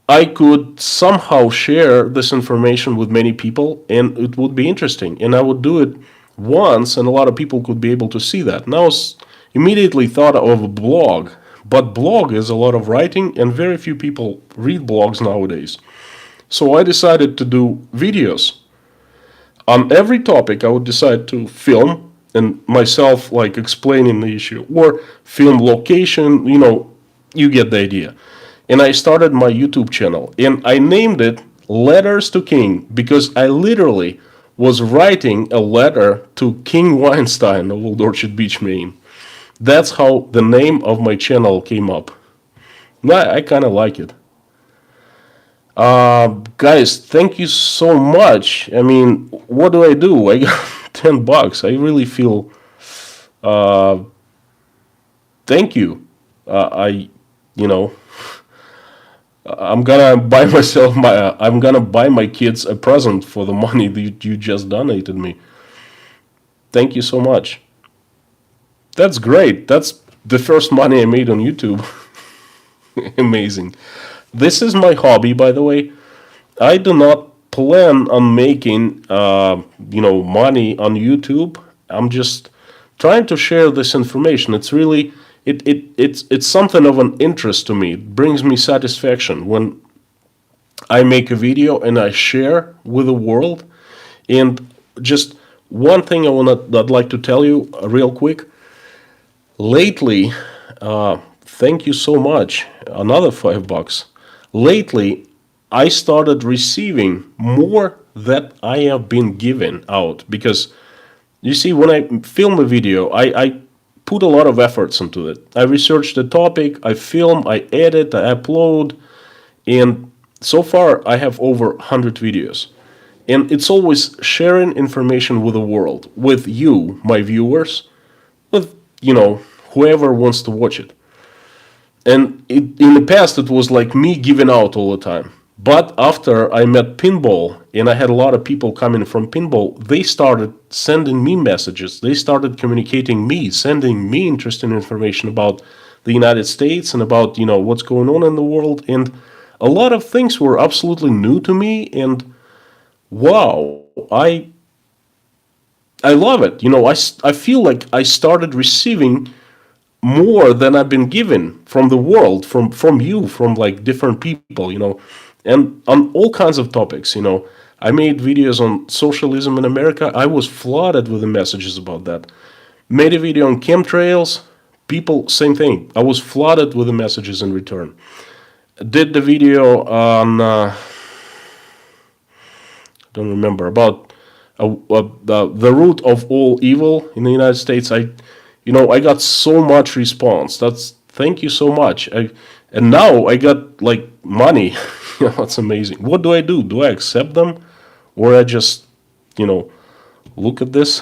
I could somehow share this information with many people and it would be interesting. And I would do it once and a lot of people could be able to see that. And I was immediately thought of a blog. But blog is a lot of writing and very few people read blogs nowadays. So I decided to do videos. On every topic I would decide to film and myself like explaining the issue or film location, you get the idea. And I started my YouTube channel and I named it Letters to King because I literally was writing a letter to King Weinstein of Old Orchard Beach, Maine. That's how the name of my channel came up. I kind of like it. Guys, thank you so much. I mean, what do? I got $10. I really feel. Thank you. You know, I'm gonna buy myself I'm gonna buy my kids a present for the money that you just donated me. Thank you so much. That's great. That's the first money I made on YouTube. Amazing. This is my hobby, by the way. I do not plan on making, money on YouTube. I'm just trying to share this information. It's really, it's something of an interest to me. It brings me satisfaction when I make a video and I share with the world. And just one thing I'd like to tell you real quick. Lately, thank you so much. Another $5. Lately, I started receiving more that I have been given out because you see, when I film a video, I put a lot of efforts into it. I research the topic, I film, I edit, I upload, and so far I have over 100 videos. And it's always sharing information with the world, with you, my viewers, with, whoever wants to watch it. And in the past, it was like me giving out all the time. But after I met pinball, and I had a lot of people coming from pinball, they started sending me messages. They started communicating me, sending me interesting information about the United States and about, what's going on in the world. And a lot of things were absolutely new to me. And wow, I love it. I feel like I started receiving more than I've been given from the world, from you, from like different people, and on all kinds of topics, I made videos on socialism in America. I was flooded with the messages about that. Made a video on chemtrails, people, same thing. I was flooded with the messages in return. Did the video on, I don't remember, about the root of all evil in the United States. I got so much response. Thank you so much. And now I got like money. That's amazing. What do? Do I accept them, or I just, look at this?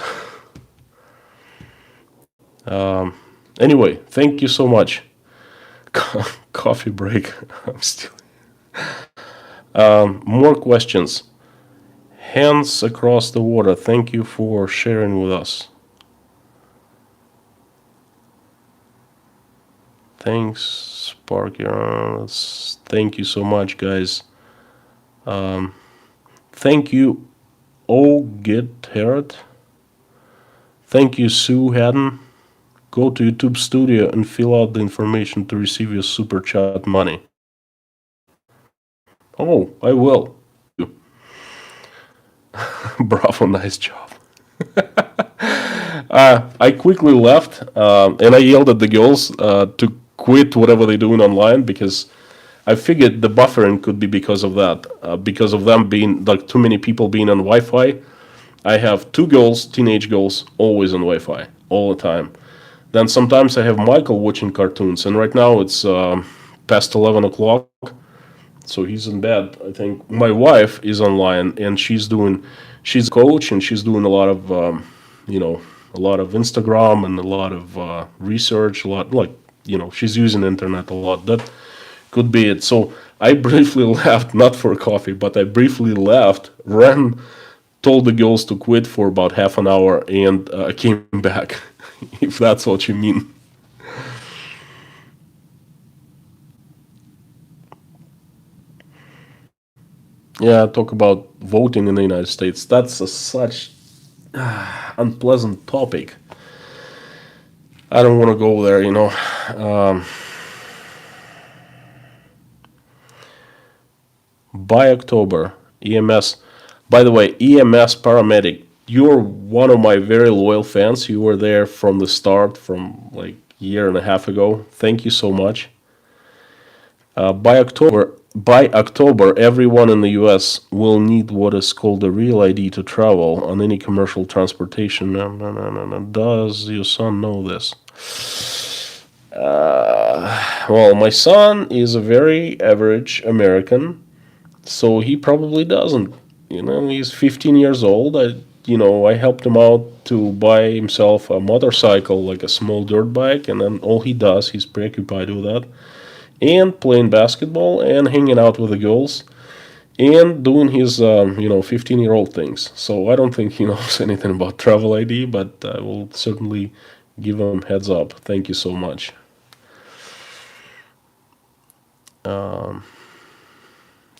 Anyway, thank you so much. Coffee break. I'm still. More questions. Hands across the water. Thank you for sharing with us. Thanks, Sparky. Thank you so much, guys. Thank you, Get Herod. Thank you, Sue Haddon. Go to YouTube Studio and fill out the information to receive your super chat money. Oh, I will. Thank you. Bravo, nice job. I quickly left and I yelled at the girls to quit whatever they're doing online because I figured the buffering could be because of that, because of them being like too many people being on Wi-Fi. I have 2 girls, teenage girls, always on Wi-Fi all the time. Then sometimes I have Michael watching cartoons, and right now it's past 11 o'clock, so he's in bed. I think my wife is online and she's doing She's a coach and she's doing a lot of you know a lot of Instagram and a lot of research. A lot like she's using the internet a lot. That could be it. So I briefly left, not for coffee, but I briefly left, ran, told the girls to quit for about half an hour, and came back. If that's what you mean. Yeah, talk about voting in the United States. That's such unpleasant topic. I don't want to go there. Um, by October, EMS. By the way, EMS paramedic. You're one of my very loyal fans. You were there from the start, from like a year and a half ago. Thank you so much. By October, everyone in the U.S. will need what is called a real ID to travel on any commercial transportation. No, no, no, no, no. Does your son know this? Well, my son is a very average American, so he probably doesn't. He's 15 years old. I helped him out to buy himself a motorcycle, like a small dirt bike, and then all he does, he's preoccupied with that, and playing basketball and hanging out with the girls and doing his 15-year-old things. So I don't think he knows anything about travel ID, but I will certainly give him heads up. Thank you so much.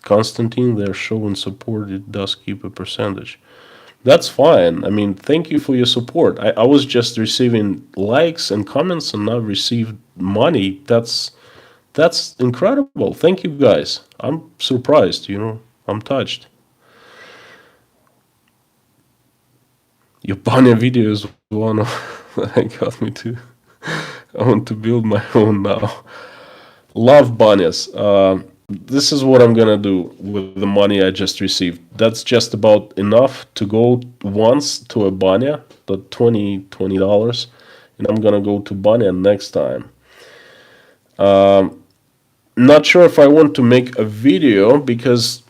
Constantine, they're showing support. It does keep a percentage. That's fine. I mean, thank you for your support. I was just receiving likes and comments and now received money. That's incredible. Thank you guys. I'm surprised, I'm touched. Your Banya video is one of that got me to. I want to build my own now. Love Banyas. This is what I'm gonna do with the money I just received. That's just about enough to go once to a Banya, the $20, and I'm gonna go to Banya next time. Not sure if I want to make a video because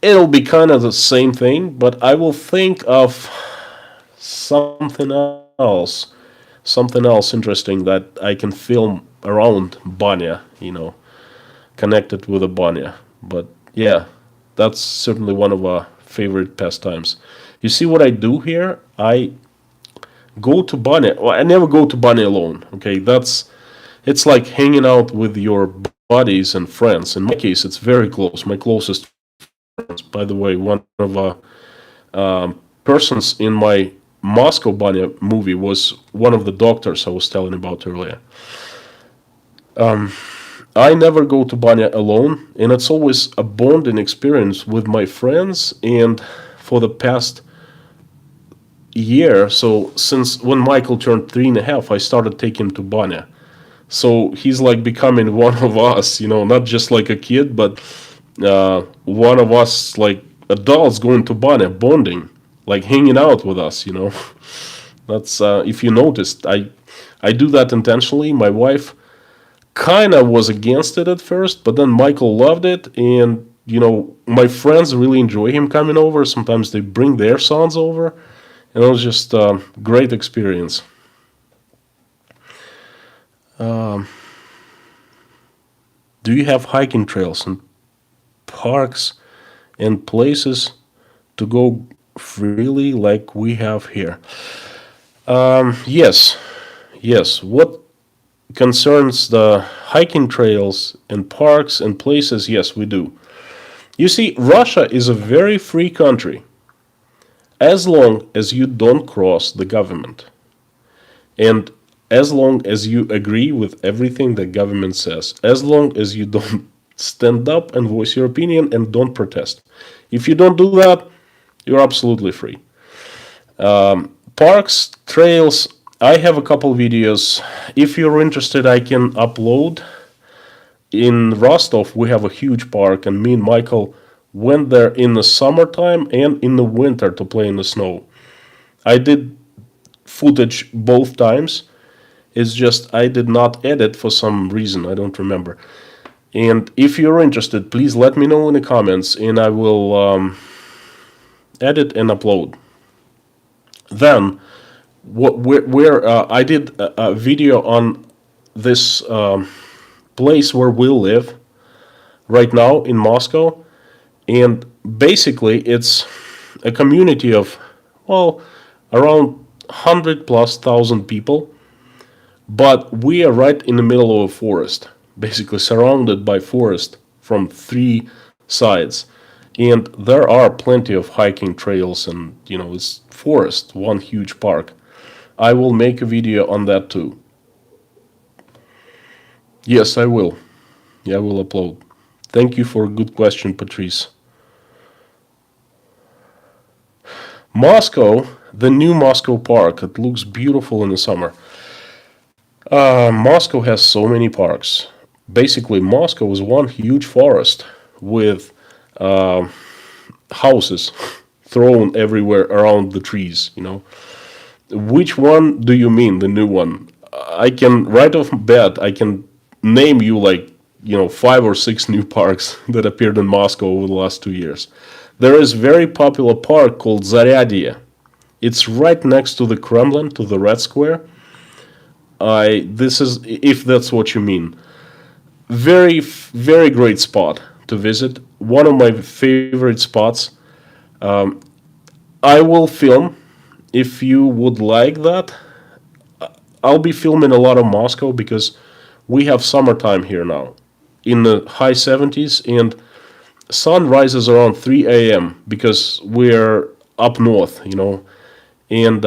it'll be kind of the same thing, but I will think of something else interesting that I can film around Banya, connected with a Banya. But yeah, that's certainly one of our favorite pastimes. You see what I do here? I go to Banya. Well, I never go to Banya alone. Okay, it's like hanging out with your buddies and friends. In my case, it's very close. My closest friends. By the way, one of persons in my Moscow Banya movie was one of the doctors I was telling about earlier. I never go to Banya alone, and it's always a bonding experience with my friends. And for the past year, so since when Michael turned 3.5, I started taking him to Banya. So he's like becoming one of us, not just like a kid, but one of us, like adults going to Banya, bonding, like hanging out with us. That's if you noticed, I do that intentionally. My wife kind of was against it at first, but then Michael loved it, and my friends really enjoy him coming over. Sometimes they bring their sons over, and it was just a great experience. Do you have hiking trails and parks and places to go freely like we have here? Yes, yes. What concerns the hiking trails and parks and places, yes, we do. You see, Russia is a very free country as long as you don't cross the government. And as long as you agree with everything the government says, as long as you don't stand up and voice your opinion and don't protest. If you don't do that, you're absolutely free. Parks, trails, I have a couple videos. If you're interested, I can upload. In Rostov, we have a huge park, and me and Michael went there in the summertime and in the winter to play in the snow. I did footage both times. It's just I did not edit for some reason. I don't remember. And if you're interested, please let me know in the comments, and I will edit and upload. Then, I did a video on this place where we live right now in Moscow, and basically it's a community of, well, around 100 plus thousand people, but we are right in the middle of a forest, basically surrounded by forest from three sides. And there are plenty of hiking trails, and it's forest, one huge park. I will make a video on that too. Yes, I will. Yeah, I will upload. Thank you for a good question, Patrice. Moscow, the new Moscow Park, it looks beautiful in the summer. Moscow has so many parks. Basically, Moscow is one huge forest with houses thrown everywhere around the trees. Which one do you mean, the new one? I can, right off bat, I can name you like, 5 or 6 new parks that appeared in Moscow over the last 2 years. There is a very popular park called Zaryadye. It's right next to the Kremlin, to the Red Square. This is, if that's what you mean. Very, very great spot to visit. One of my favorite spots. I will film if you would like that. I'll be filming a lot of Moscow because we have summertime here now in the high 70s, and sun rises around 3 a.m. because we're up north, and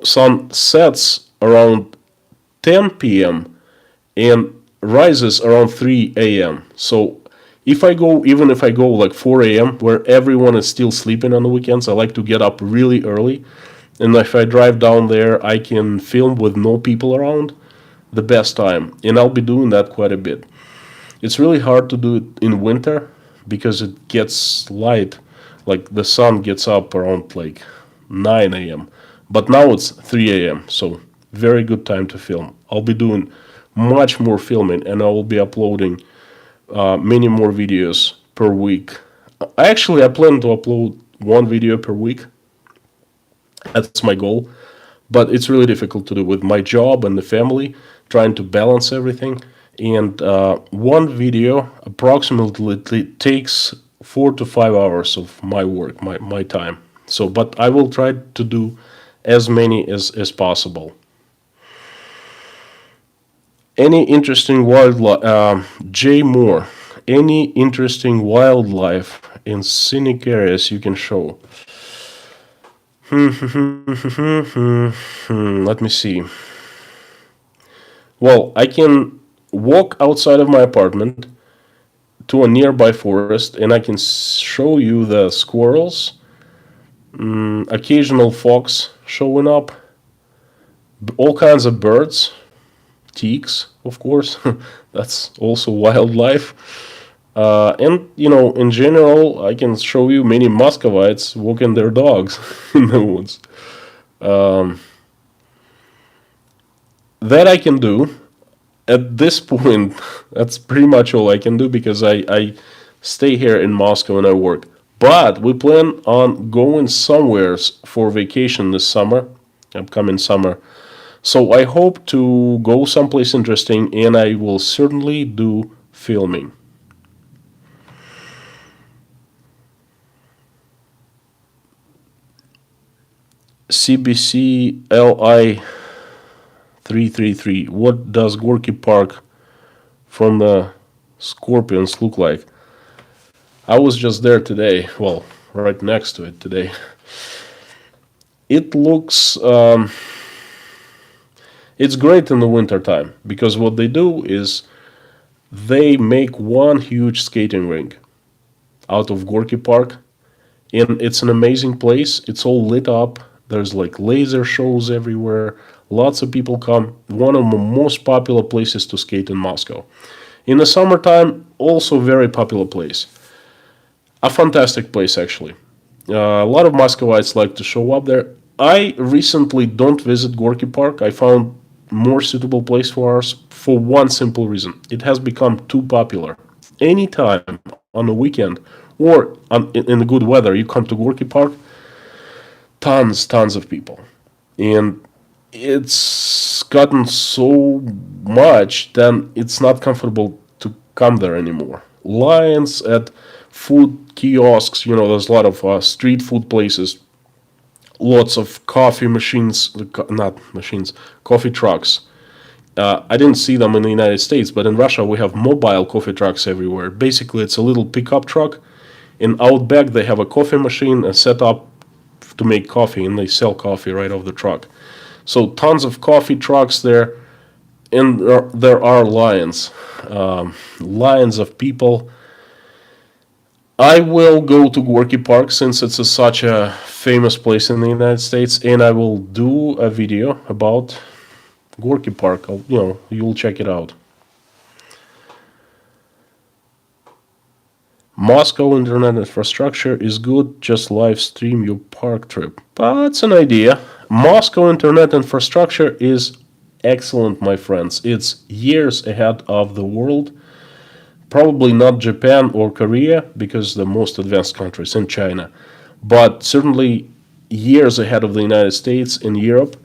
sun sets around 10 p.m. and rises around 3 a.m. So even if I go like 4 a.m. where everyone is still sleeping on the weekends, I like to get up really early. And if I drive down there, I can film with no people around, the best time. And I'll be doing that quite a bit. It's really hard to do it in winter because it gets light. Like the sun gets up around like 9 a.m. But now it's 3 a.m. So very good time to film. I'll be doing much more filming, and I will be uploading many more videos per week. I plan to upload one video per week. That's my goal. But it's really difficult to do with my job and the family, trying to balance everything. And one video approximately takes 4 to 5 hours of my work, my time. So, but I will try to do as many as possible. Any interesting wildlife, Jay Moore, any interesting wildlife in scenic areas you can show? Let me see. Well, I can walk outside of my apartment to a nearby forest, and I can show you the squirrels, occasional fox showing up, all kinds of birds, teaks, of course. That's also wildlife. And, in general, I can show you many Muscovites walking their dogs in the woods. That I can do. At this point, that's pretty much all I can do because I stay here in Moscow and I work. But we plan on going somewhere for vacation this summer, upcoming summer. So I hope to go someplace interesting, and I will certainly do filming. CBCLI 333. What does Gorky Park from the Scorpions look like? I was just there today. Well, right next to it today. It looks... it's great in the winter time because what they do is they make one huge skating rink out of Gorky Park, and it's an amazing place. It's all lit up. There's like laser shows everywhere. Lots of people come. One of the most popular places to skate in Moscow. In the summertime, also very popular place. A fantastic place, actually. A lot of Muscovites like to show up there. I recently don't visit Gorky Park. I found more suitable place for us for one simple reason. It has become too popular. Anytime on the weekend Or in the good weather, you come to Gorky Park, tons of people. And it's gotten so much that it's not comfortable to come there anymore. Lines at food kiosks, there's a lot of street food places, lots of coffee machines, not machines, coffee trucks. I didn't see them in the United States, but in Russia we have mobile coffee trucks everywhere. Basically, it's a little pickup truck. In out back, they have a coffee machine and set up to make coffee, and they sell coffee right off the truck. So tons of coffee trucks there, and there are lines of people. I will go to Gorky Park since it's such a famous place in the United States, and I will do a video about Gorky Park. You'll check it out. Moscow internet infrastructure is good, just live stream your park trip. That's an idea. Moscow internet infrastructure is excellent, my friends. It's years ahead of the world. Probably not Japan or Korea, because the most advanced countries in China, but certainly years ahead of the United States and Europe.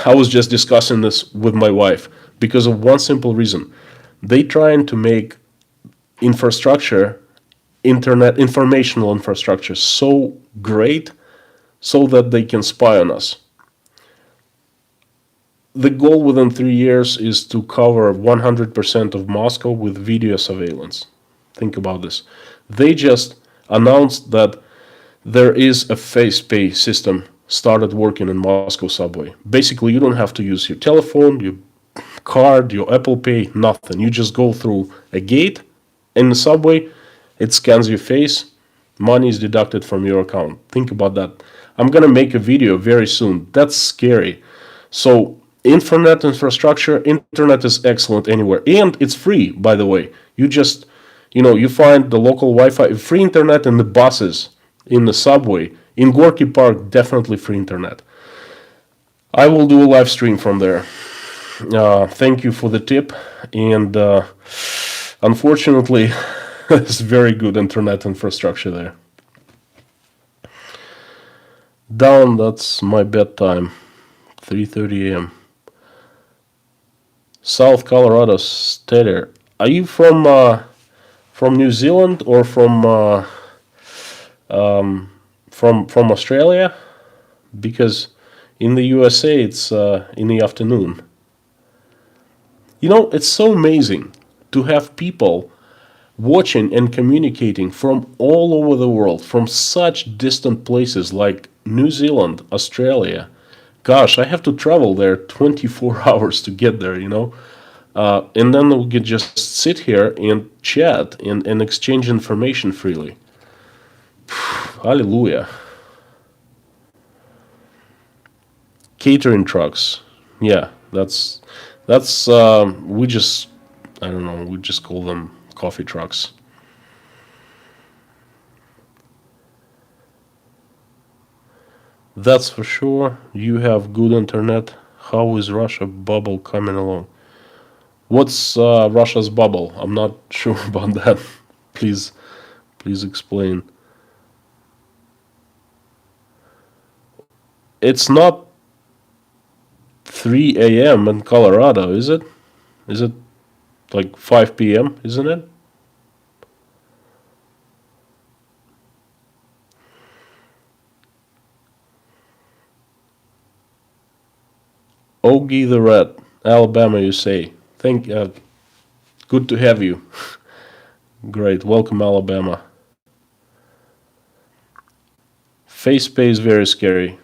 I was just discussing this with my wife because of one simple reason. They trying to make infrastructure, internet informational infrastructure, so great so that they can spy on us. The goal within 3 years is to cover 100% of Moscow with video surveillance. Think about this. They just announced that there is a face pay system started working in Moscow subway. Basically, you don't have to use your telephone, your card, your Apple Pay, nothing. You just go through a gate in the subway, it scans your face, money is deducted from your account. Think about that. I'm going to make a video very soon. That's scary. So, internet infrastructure, internet is excellent anywhere. And it's free, by the way. You just, you find the local Wi-Fi, free internet in the buses, in the subway. In Gorky Park, definitely free internet. I will do a live stream from there. Thank you for the tip. And unfortunately, it's very good internet infrastructure there. Down, that's my bedtime. 3:30 a.m. South Colorado, Stetter. Are you from New Zealand or from Australia? Because in the USA it's in the afternoon. It's so amazing to have people watching and communicating from all over the world, from such distant places like New Zealand, Australia. Gosh, I have to travel there 24 hours to get there, and then we can just sit here and chat and exchange information freely. Hallelujah. Catering trucks. Yeah, that's we just call them coffee trucks. That's for sure. You have good internet. How is Russia bubble coming along? What's Russia's bubble? I'm not sure about that. Please explain. It's not 3 a.m. in Colorado, is it? Is it like 5 p.m., isn't it? Ogie the Red, Alabama, you say. Good to have you. Great, welcome Alabama. Face pay is very scary.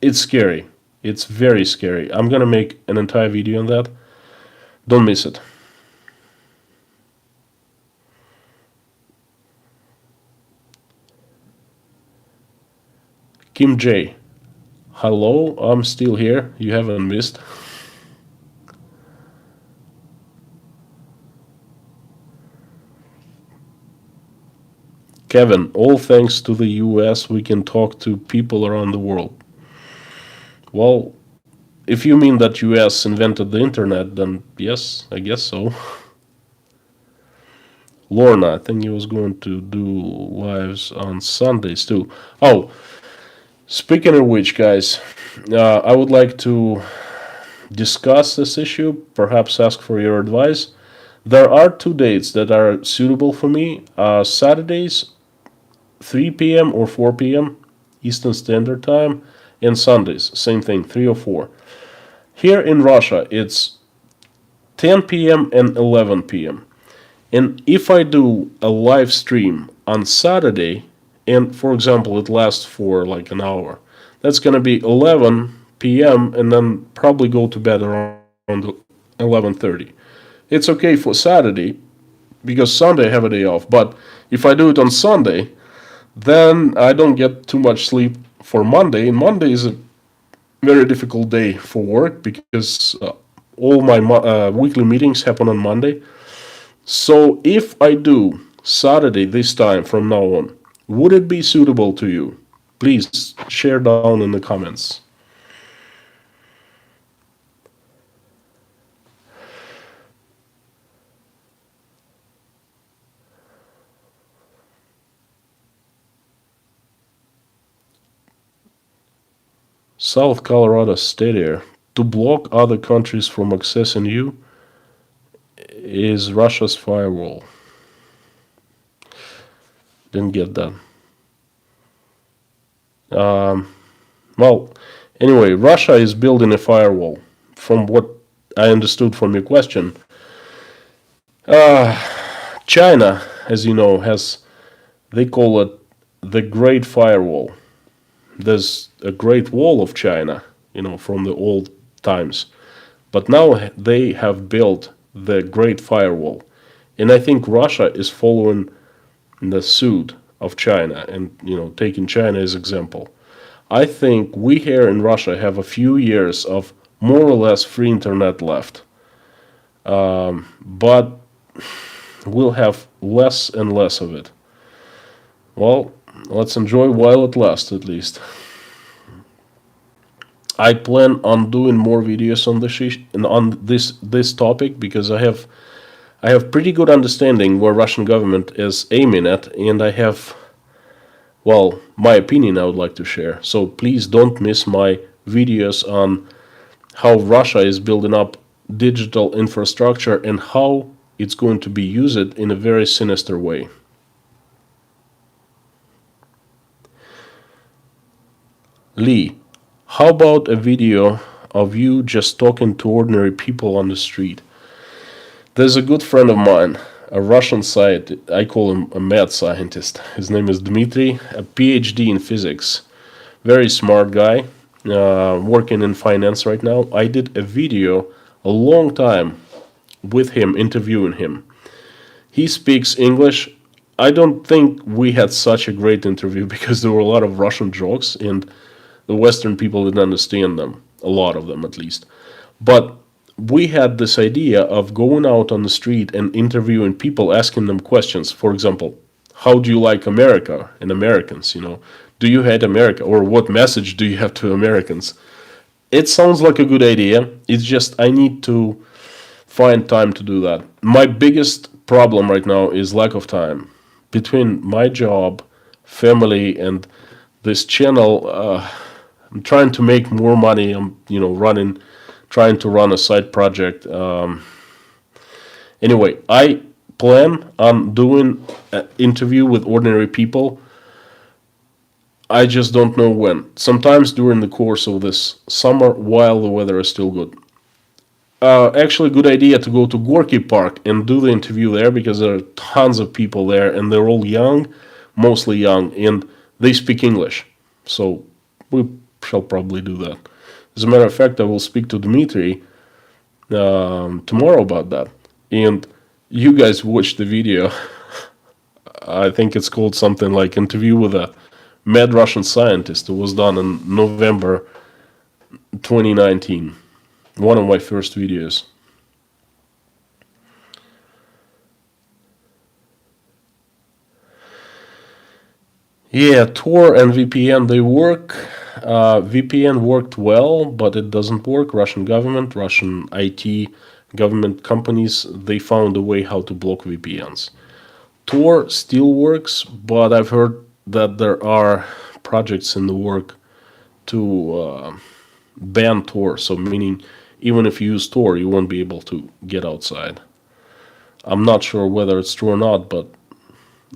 It's scary. It's very scary. I'm gonna make an entire video on that. Don't miss it. Kim J. Hello, I'm still here. You haven't missed. Kevin, all thanks to the US, we can talk to people around the world. Well, if you mean that US invented the internet, then yes, I guess so. Lorna, I think he was going to do lives on Sundays too. Oh, speaking of which, guys, I would like to discuss this issue, perhaps ask for your advice. There are two dates that are suitable for me: Saturdays, 3 p.m. or 4 p.m. Eastern Standard Time, and Sundays, same thing, 3 or 4. Here in Russia, it's 10 p.m. and 11 p.m. And if I do a live stream on Saturday, and for example, it lasts for like an hour, that's going to be 11 p.m. and then probably go to bed around 11:30. It's okay for Saturday because Sunday I have a day off, but if I do it on Sunday, then I don't get too much sleep for Monday. And Monday is a very difficult day for work because all my weekly meetings happen on Monday. So if I do Saturday this time from now on, would it be suitable to you? Please share down in the comments. South Colorado Stadium. To block other countries from accessing you is Russia's firewall. Didn't get that. Well, anyway, Russia is building a firewall. From what I understood from your question, China, as you know, has, they call it the Great Firewall. There's a Great Wall of China, from the old times. But now they have built the Great Firewall. And I think Russia is following the suit of China and, taking China as example. I think we here in Russia have a few years of more or less free internet left. But we'll have less and less of it. Well, let's enjoy while it lasts at least. I plan on doing more videos on this topic because I have pretty good understanding where Russian government is aiming at, and I have, well, my opinion I would like to share. So please don't miss my videos on how Russia is building up digital infrastructure and how it's going to be used in a very sinister way. Lee, how about a video of you just talking to ordinary people on the street? There's a good friend of mine, a Russian scientist. I call him a mad scientist. His name is Dmitry, a PhD in physics. Very smart guy, working in finance right now. I did a video a long time with him, interviewing him. He speaks English. I don't think we had such a great interview because there were a lot of Russian jokes and the Western people didn't understand them, a lot of them at least. But we had this idea of going out on the street and interviewing people, asking them questions. For example, how do you like America and Americans? Do you hate America? Or what message do you have to Americans? It sounds like a good idea. It's just I need to find time to do that. My biggest problem right now is lack of time. Between my job, family, and this channel, I'm trying to make more money. I'm, trying to run a side project. Anyway, I plan on doing an interview with ordinary people. I just don't know when. Sometimes during the course of this summer, while the weather is still good. Actually, good idea to go to Gorky Park and do the interview there because there are tons of people there and they're all young, mostly young, and they speak English. So we shall probably do that. As a matter of fact, I will speak to Dmitry tomorrow about that. And you guys watch the video. I think it's called something like Interview with a Mad Russian Scientist. It was done in November 2019. One of my first videos. Yeah, Tor and VPN, they work. VPN worked well, but it doesn't work. Russian government, Russian IT government companies, they found a way how to block VPNs. Tor still works, but I've heard that there are projects in the work to ban Tor. So meaning, even if you use Tor, you won't be able to get outside. I'm not sure whether it's true or not, but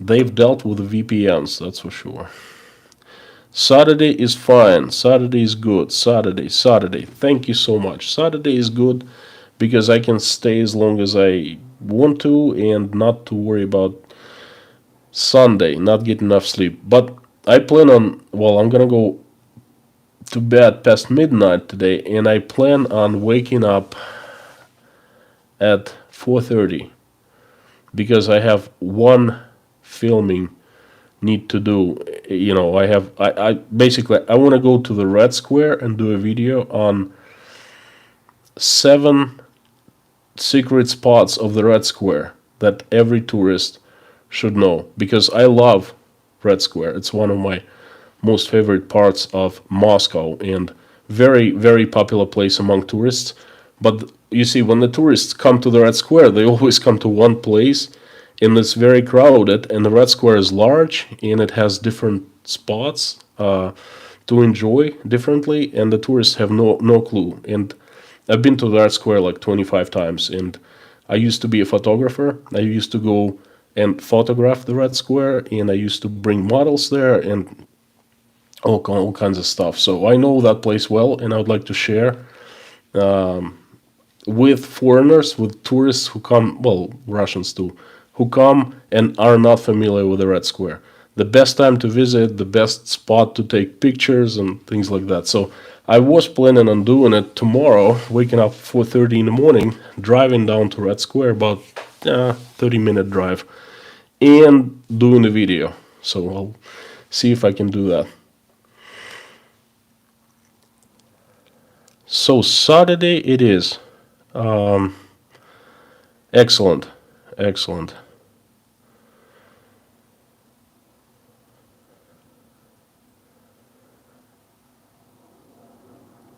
they've dealt with the VPNs, that's for sure. Saturday is fine. Saturday is good. Saturday. Thank you so much. Saturday is good because I can stay as long as I want to and not to worry about Sunday, not get enough sleep. But I plan on, well, I'm gonna go to bed past midnight today, and I plan on waking up at 4:30 because I have one filming need to do. I basically I want to go to the Red Square and do a video on 7 secret spots of the Red Square that every tourist should know, because I love Red Square. It's one of my most favorite parts of Moscow and very, very popular place among tourists. But you see, when the tourists come to the Red Square, they always come to one place, and it's very crowded, and the Red Square is large, and it has different spots to enjoy differently, and the tourists have no clue. And I've been to the Red Square like 25 times, and I used to be a photographer. I used to go and photograph the Red Square, and I used to bring models there and all kinds of stuff. So I know that place well, and I would like to share with foreigners, with tourists who come, well, Russians too, who come and are not familiar with the Red Square. The best time to visit, the best spot to take pictures and things like that. So I was planning on doing it tomorrow, waking up 4:30 in the morning, driving down to Red Square, about 30-minute drive, and doing the video. So I'll see if I can do that. So Saturday it is. Excellent.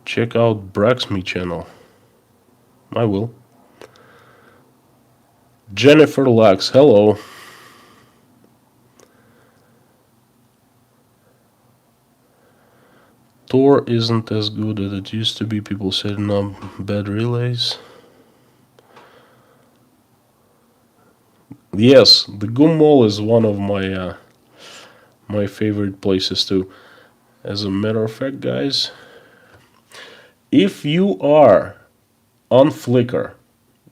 Check out Braxme channel. I will. Jennifer Lax, hello. Tor isn't as good as it used to be. People setting up bad relays. Yes, the GUM Mall is one of my favorite places too. As a matter of fact, guys, if you are on Flickr,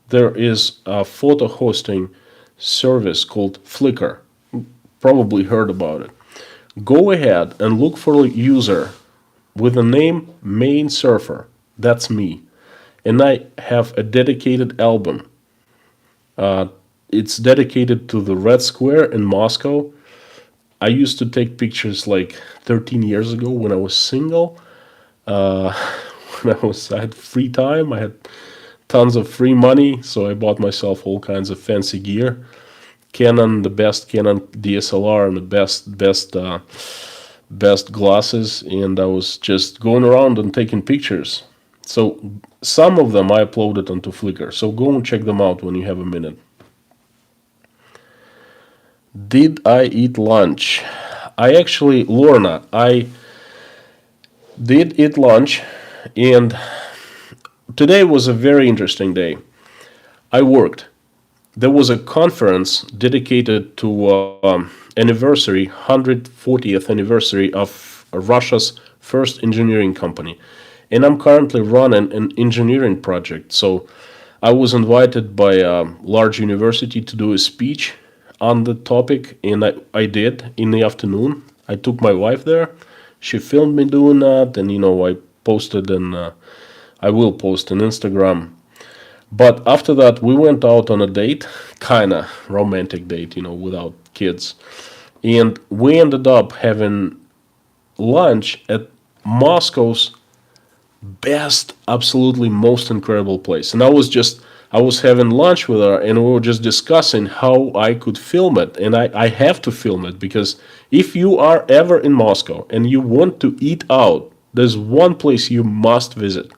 there is a photo hosting service called Flickr. Probably heard about it. Go ahead and look for a user with the name Main Surfer. That's me. And I have a dedicated album. It's dedicated to the Red Square in Moscow. I used to take pictures like 13 years ago when I was single. I had free time. I had tons of free money, so I bought myself all kinds of fancy gear. The best Canon DSLR and the best glasses, and I was just going around and taking pictures. So some of them I uploaded onto Flickr. So go and check them out when you have a minute. Did I eat lunch? Lorna, I did eat lunch, and today was a very interesting day. I worked. There was a conference dedicated to 140th anniversary of Russia's first engineering company. And I'm currently running an engineering project. So I was invited by a large university to do a speech on the topic, and I did in the afternoon. I took my wife there. She filmed me doing that, and I posted, and I will post on Instagram. But after that, we went out on a date, kind of romantic date, without kids. And we ended up having lunch at Moscow's best, absolutely most incredible place. And I was having lunch with her, and we were just discussing how I could film it. And I have to film it, because if you are ever in Moscow and you want to eat out, there's one place you must visit.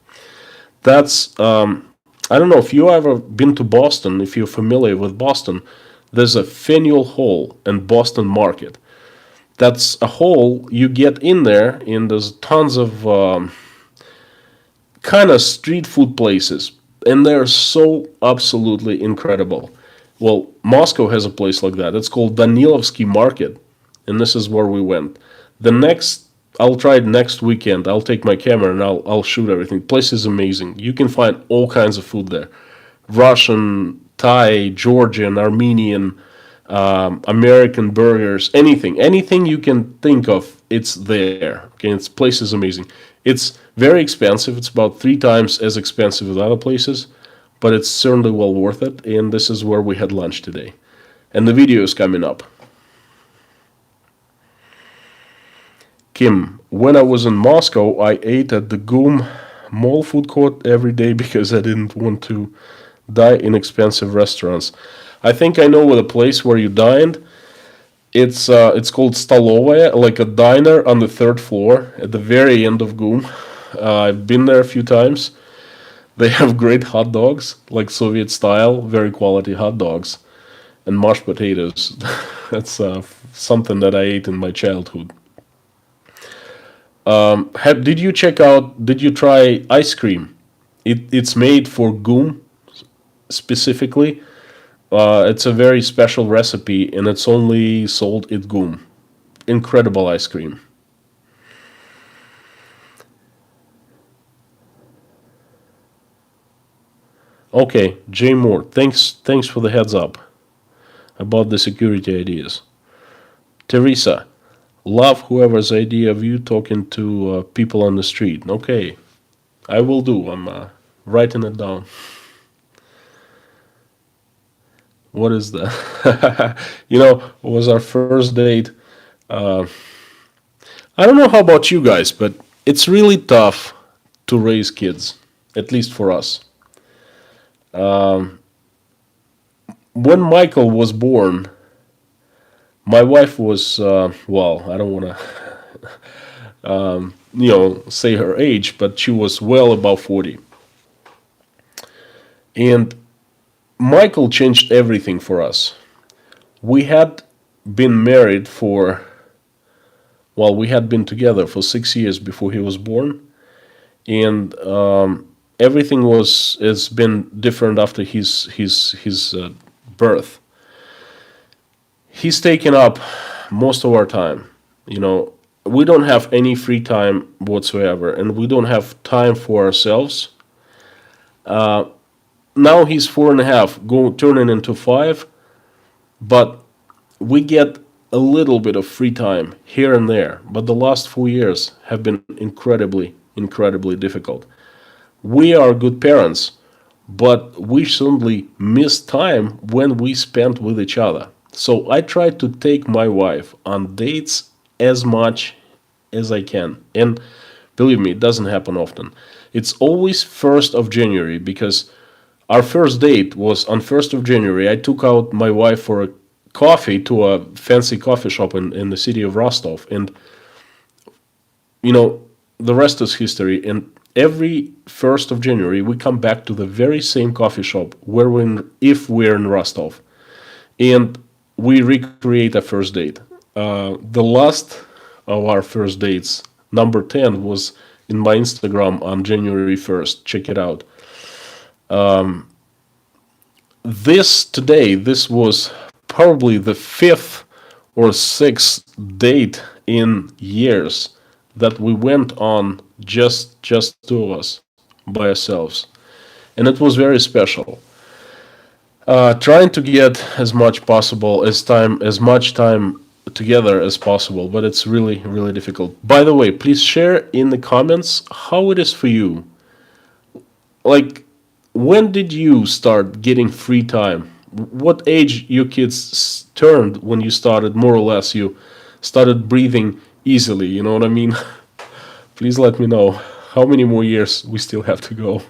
That's, I don't know if you ever been to Boston, if you're familiar with Boston, there's a Faneuil Hall and Boston Market. That's a hall you get in there, and there's tons of kind of street food places, and they're so absolutely incredible. Well, Moscow has a place like that. It's called Danilovsky Market, and this is where we went. The next, I'll try it next weekend. I'll take my camera and I'll shoot everything. The place is amazing. You can find all kinds of food there: Russian, Thai, Georgian, Armenian, American burgers, anything you can think of, it's there. Okay, this place is amazing. It's very expensive. It's about 3 times as expensive as other places, but it's certainly well worth it. And this is where we had lunch today. And the video is coming up. Kim, when I was in Moscow, I ate at the GUM Mall food court every day because I didn't want to die in expensive restaurants. I think I know the place where you dined. It's called Stolovaya, like a diner on the third floor at the very end of GUM. I've been there a few times. They have great hot dogs, like Soviet style, very quality hot dogs, and mashed potatoes. That's something that I ate in my childhood. Did you check out? Did you try ice cream? It's made for GUM specifically. It's a very special recipe, and it's only sold at GUM. Incredible ice cream. Okay, Jay Moore, thanks for the heads up about the security ideas. Teresa, love whoever's idea of you talking to people on the street. Okay, I will do. I'm writing it down. What is that? It was our first date. Uh, I don't know how about you guys, but it's really tough to raise kids, at least for us. Um, when Michael was born, my wife was, well, I don't want to, say her age, but she was well above 40. And Michael changed everything for us. We had been married for, well, we had been together for 6 years before he was born, and everything has been different after his birth. He's taken up most of our time. We don't have any free time whatsoever, and we don't have time for ourselves. Uh, Now he's 4.5, turning into 5, but we get a little bit of free time here and there. But the last 4 years have been incredibly, incredibly difficult. We are good parents, but we certainly miss time when we spend with each other. So I try to take my wife on dates as much as I can. And believe me, it doesn't happen often. It's always 1st of January because our first date was on 1st of January. I took out my wife for a coffee to a fancy coffee shop in the city of Rostov. And, the rest is history. And every 1st of January, we come back to the very same coffee shop if we're in Rostov. And we recreate a first date. The last of our first dates, number 10, was in my Instagram on January 1st. Check it out. This was probably the 5th or 6th date in years that we went on just two of us by ourselves, and it was very special. Trying to get as much time together as possible, but it's really really difficult. By the way, please share in the comments how it is for you. Like, when did you start getting free time? What age your kids turned when you started, more or less, you started breathing easily? You know what I mean? Please let me know how many more years we still have to go.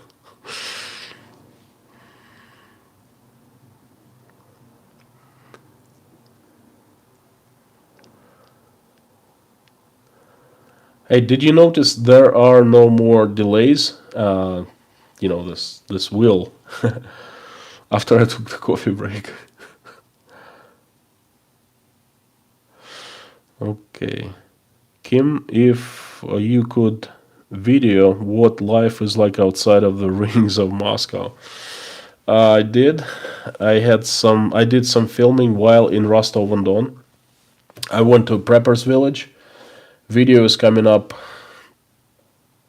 Hey, did you notice there are no more delays? This wheel after I took the coffee break. Okay. Kim, if you could video what life is like outside of the rings of Moscow. I did. I did some filming while in Rostov-on-Don. I went to Prepper's Village. Video is coming up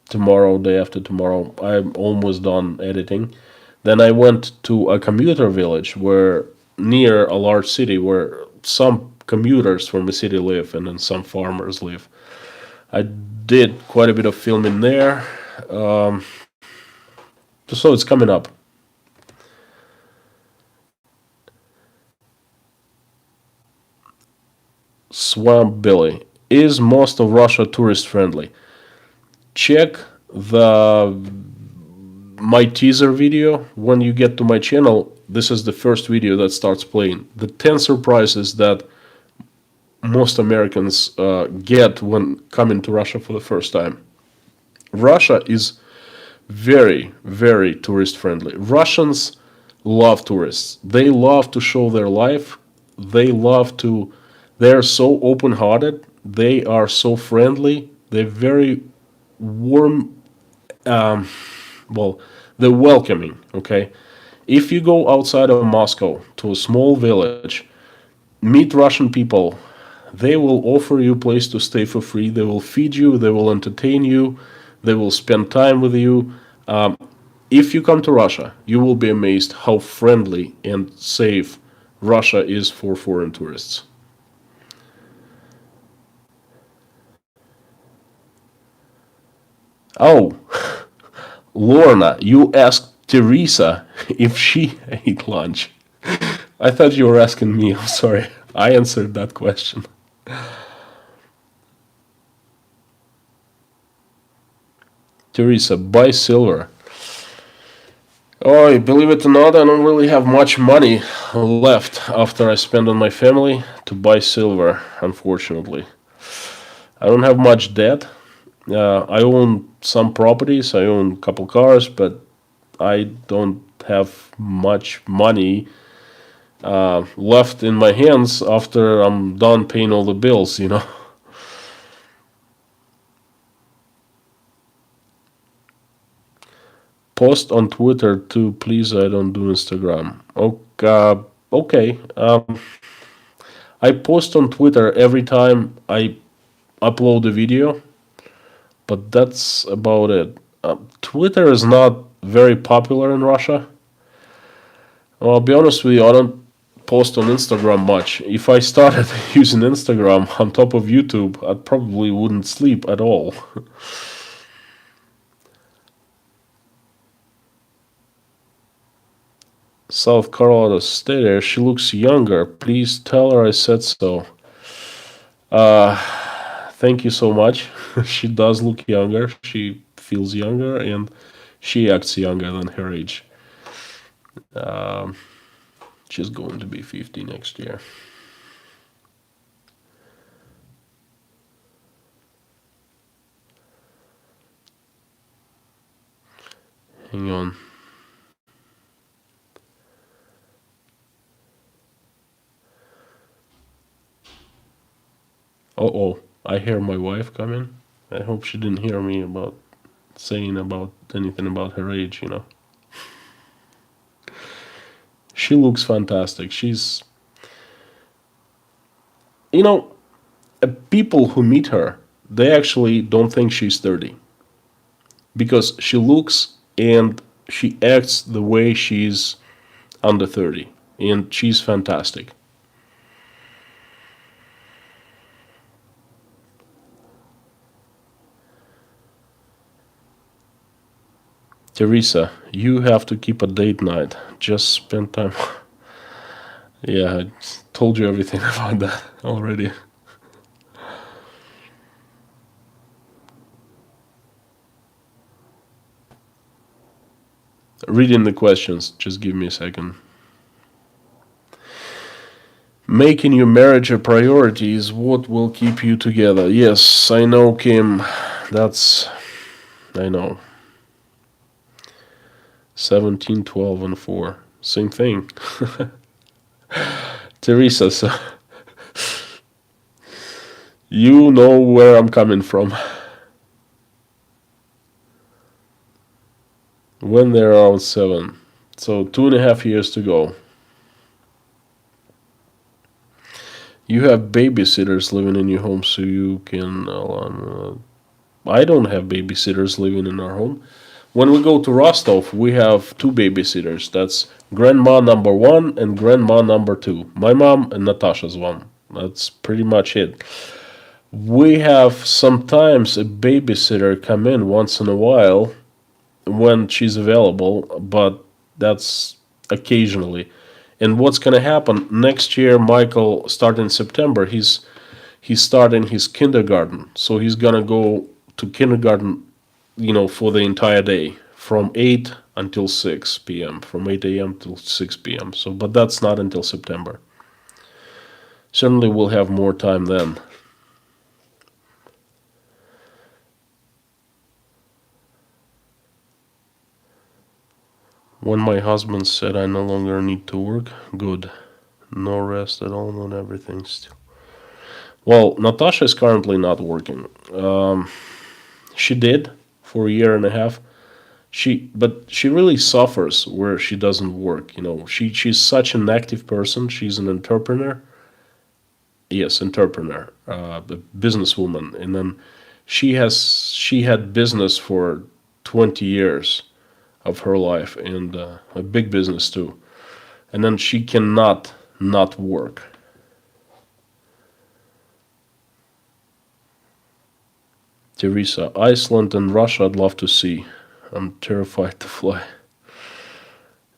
tomorrow, day after tomorrow. I'm almost done editing. Then I went to a commuter village where near a large city where some commuters from the city live and then some farmers live. I did quite a bit of filming there. Um, so it's coming up. Swamp Billy. Is most of Russia tourist friendly? Check the my teaser video when you get to my channel. This is the first video that starts playing. The 10 surprises that most Americans get when coming to Russia for the first time. Russia is very, very tourist friendly. Russians love tourists. They love to show their life. They love to, they're so open hearted. They are so friendly. They're very warm. Well, they're welcoming. Okay. If you go outside of Moscow to a small village, meet Russian people. They will offer you a place to stay for free. They will feed you. They will entertain you. They will spend time with you. If you come to Russia, you will be amazed how friendly and safe Russia is for foreign tourists. Oh, Lorna, you asked Teresa if she ate lunch. I thought you were asking me. I'm sorry. I answered that question. Teresa, buy silver. Oh, believe it or not, I don't really have much money left after I spend on my family to buy silver, unfortunately. I don't have much debt. I own some properties, I own a couple cars, but I don't have much money left in my hands after I'm done paying all the bills, you know. Post on Twitter too, please. I don't do Instagram. Okay. Okay. I post on Twitter every time I upload a video, but that's about it. Twitter is not very popular in Russia. Well, I'll be honest with you, I don't post on Instagram much. If I started using Instagram on top of YouTube, I probably wouldn't sleep at all. South Carolina, stay there. She looks younger. Please tell her I said so. Uh, Thank you so much. She does look younger. She feels younger and she acts younger than her age. Um, she's going to be 50 next year. Hang on. Oh, I hear my wife coming. I hope she didn't hear me about saying about anything about her age, you know. She looks fantastic. She's, you know, people who meet her, they actually don't think she's 30 because she looks and she acts the way she's under 30 and she's fantastic. Teresa, you have to keep a date night. Just spend time. Yeah, I told you everything about that already. Reading the questions, just give me a second. Making your marriage a priority is what will keep you together. Yes, I know, Kim. That's. I know. 17, 12, and 4. Same thing. Teresa, so You know where I'm coming from. When they're around 7. So 2.5 years to go. You have babysitters living in your home, so you can. I don't have babysitters living in our home. When we go to Rostov, we have two babysitters. That's grandma number one and grandma number two. My mom and Natasha's mom. That's pretty much it. We have sometimes a babysitter come in once in a while when she's available, but that's occasionally. And what's going to happen next year? Michael, starting in September, he's starting his kindergarten, so he's gonna go to kindergarten, for the entire day from 8 until 6 p.m. from 8 a.m. till 6 p.m. So, but that's not until September. Certainly, we'll have more time then. When my husband said I no longer need to work, good. No rest at all, not everything still. Well, Natasha is currently not working. She did for a year and a half. But she really suffers where she doesn't work. She's such an active person. She's an entrepreneur. Yes, entrepreneur, a businesswoman, and then she had business for 20 years of her life, and a big business too. And then she cannot not work. Teresa, Iceland and Russia, I'd love to see. I'm terrified to fly.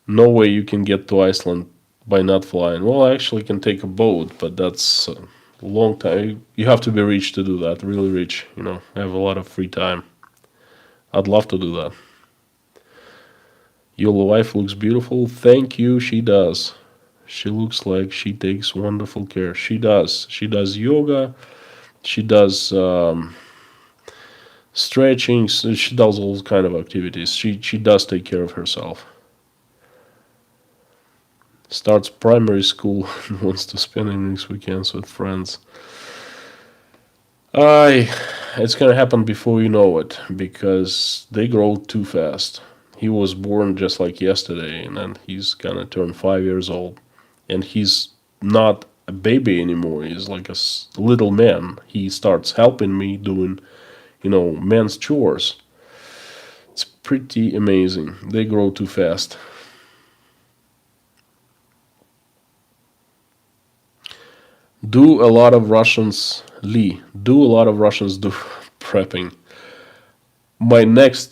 No way you can get to Iceland by not flying. Well, I actually can take a boat, but that's a long time. You have to be rich to do that, really rich. Have a lot of free time. I'd love to do that. Your wife looks beautiful. Thank you, she does. She looks like she takes wonderful care. She does. She does yoga. She does stretching. She does all kind of activities. She does take care of herself. Starts primary school and wants to spend next weekends with friends. It's gonna happen before you know it because they grow too fast. He was born just like yesterday, and then he's gonna turn 5 years old, and he's not a baby anymore. He's like a little man. He starts helping me doing, man's chores. It's pretty amazing. They grow too fast. Do a lot of Russians, Lee, do a lot of Russians do prepping? My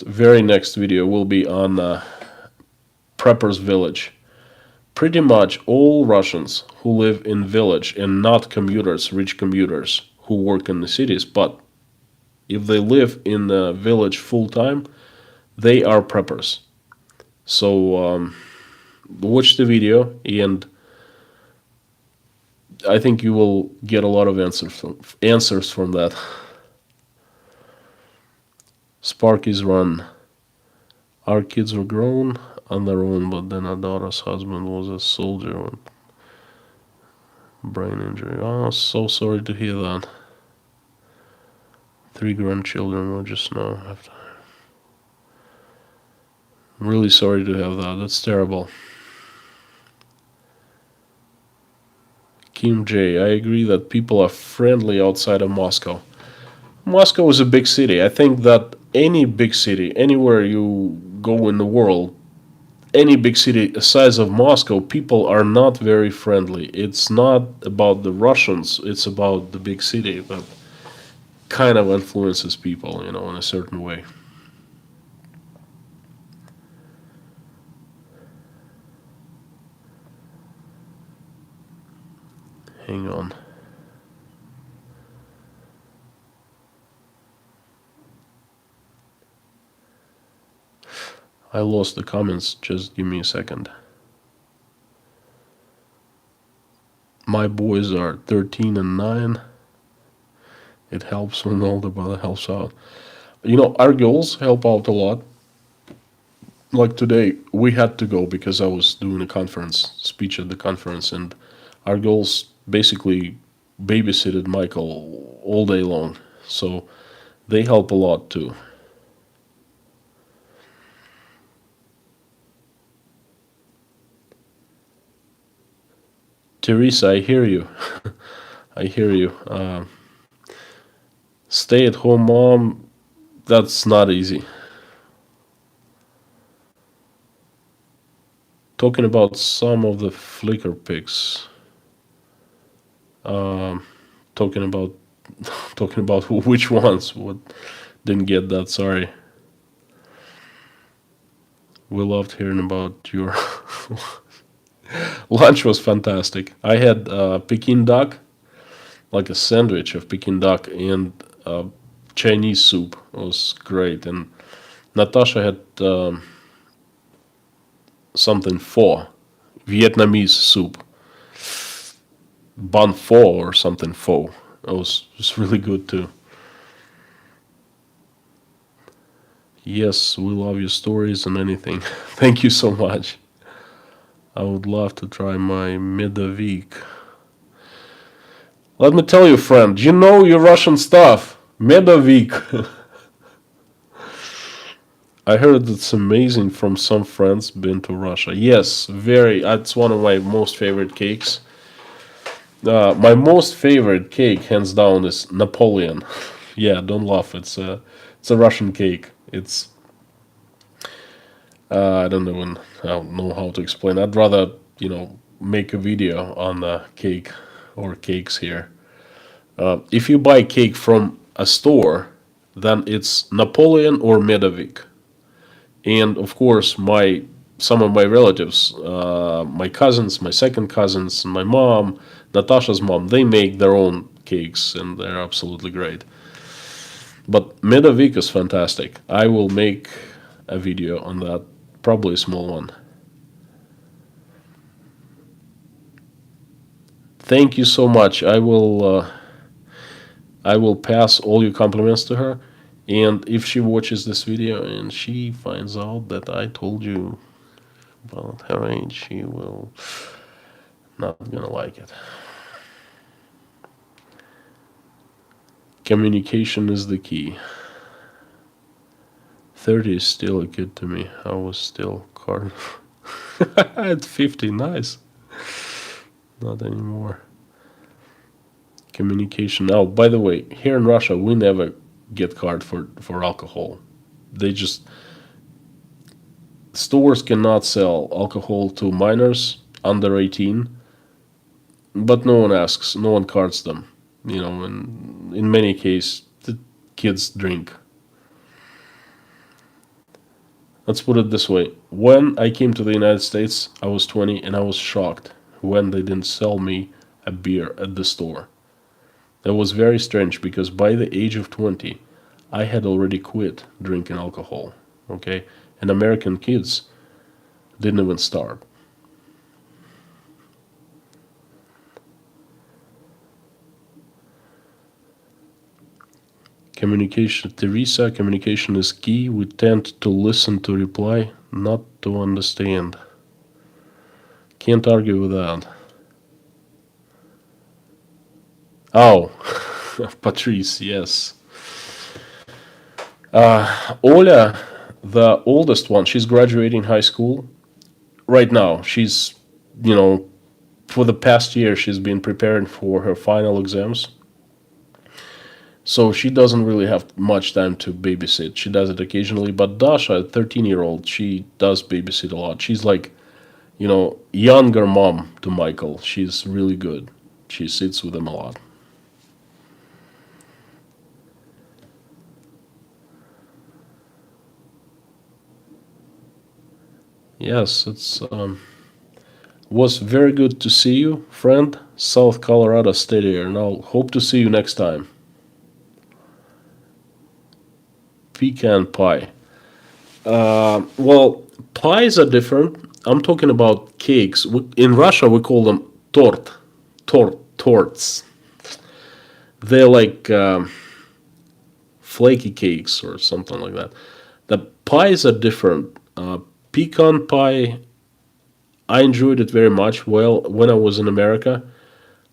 very next video will be on Prepper's Village. Pretty much all Russians who live in village and not commuters, rich commuters who work in the cities, but if they live in the village full time, they are preppers. So watch the video, and I think you will get a lot of answers from that. Sparky's run. Our kids were grown on their own, but then our daughter's husband was a soldier with brain injury. Oh, so sorry to hear that. 3 grandchildren were just now. I'm really sorry to have that. That's terrible. Kim J, I agree that people are friendly outside of Moscow. Moscow is a big city. I think that any big city, anywhere you go in the world, any big city the size of Moscow, people are not very friendly. It's not about the Russians, it's about the big city that kind of influences people, in a certain way. Hang on. I lost the comments, just give me a second. My boys are 13 and 9. It helps when the older brother helps out. Our girls help out a lot. Like today, we had to go because I was doing a speech at the conference, and our girls basically babysitted Michael all day long. So they help a lot too. Teresa, I hear you. I hear you. Stay at home mom, that's not easy. Talking about some of the Flickr pics. Um, talking about talking about which ones. What didn't get that? Sorry. We loved hearing about your lunch. Was fantastic. I had Peking duck, like a sandwich of Peking duck and Chinese soup. It was great. And Natasha had something pho, Vietnamese soup, bun pho or something pho. It was really good too. Yes, we love your stories and anything. Thank you so much. I would love to try my Medovik. Let me tell you, friend, you know your Russian stuff. Medovik. I heard it's amazing from some friends been to Russia. Yes, very. It's one of my most favorite cakes. My most favorite cake, hands down, is Napoleon. Yeah, don't laugh. It's a Russian cake. It's I don't know how to explain. I'd rather make a video on the cake or cakes here. If you buy cake from a store, then it's Napoleon or Medovik. And of course, some of my relatives, my cousins, my second cousins, my mom, Natasha's mom, they make their own cakes and they're absolutely great. But Medovik is fantastic. I will make a video on that, probably a small one. Thank you so much. I will pass all your compliments to her. And if she watches this video and she finds out that I told you about her age, she will not gonna like it. Communication is the key. 30 is still a kid to me. I was still card. At 50, nice. Not anymore. Communication. Now, by the way, here in Russia, we never get card for alcohol. They just stores cannot sell alcohol to minors under 18, but no one asks, no one cards them. And in many cases, the kids drink. Let's put it this way. When I came to the United States, I was 20 and I was shocked when they didn't sell me a beer at the store. That was very strange because by the age of 20, I had already quit drinking alcohol. Okay? And American kids didn't even start. Communication, Teresa, communication is key. We tend to listen to reply, not to understand. Can't argue with that. Oh, Patrice, yes. Oля, the oldest one, she's graduating high school right now. She's, for the past year, she's been preparing for her final exams. So she doesn't really have much time to babysit. She does it occasionally. But Dasha, a 13-year-old, she does babysit a lot. She's like, younger mom to Michael. She's really good. She sits with him a lot. Yes, it's was very good to see you, friend. South Colorado State here. And I'll hope to see you next time. Pecan pie. Well, pies are different. I'm talking about cakes. In Russia, we call them torts. They're like flaky cakes or something like that. The pies are different. Pecan pie, I enjoyed it very much. Well, when I was in America,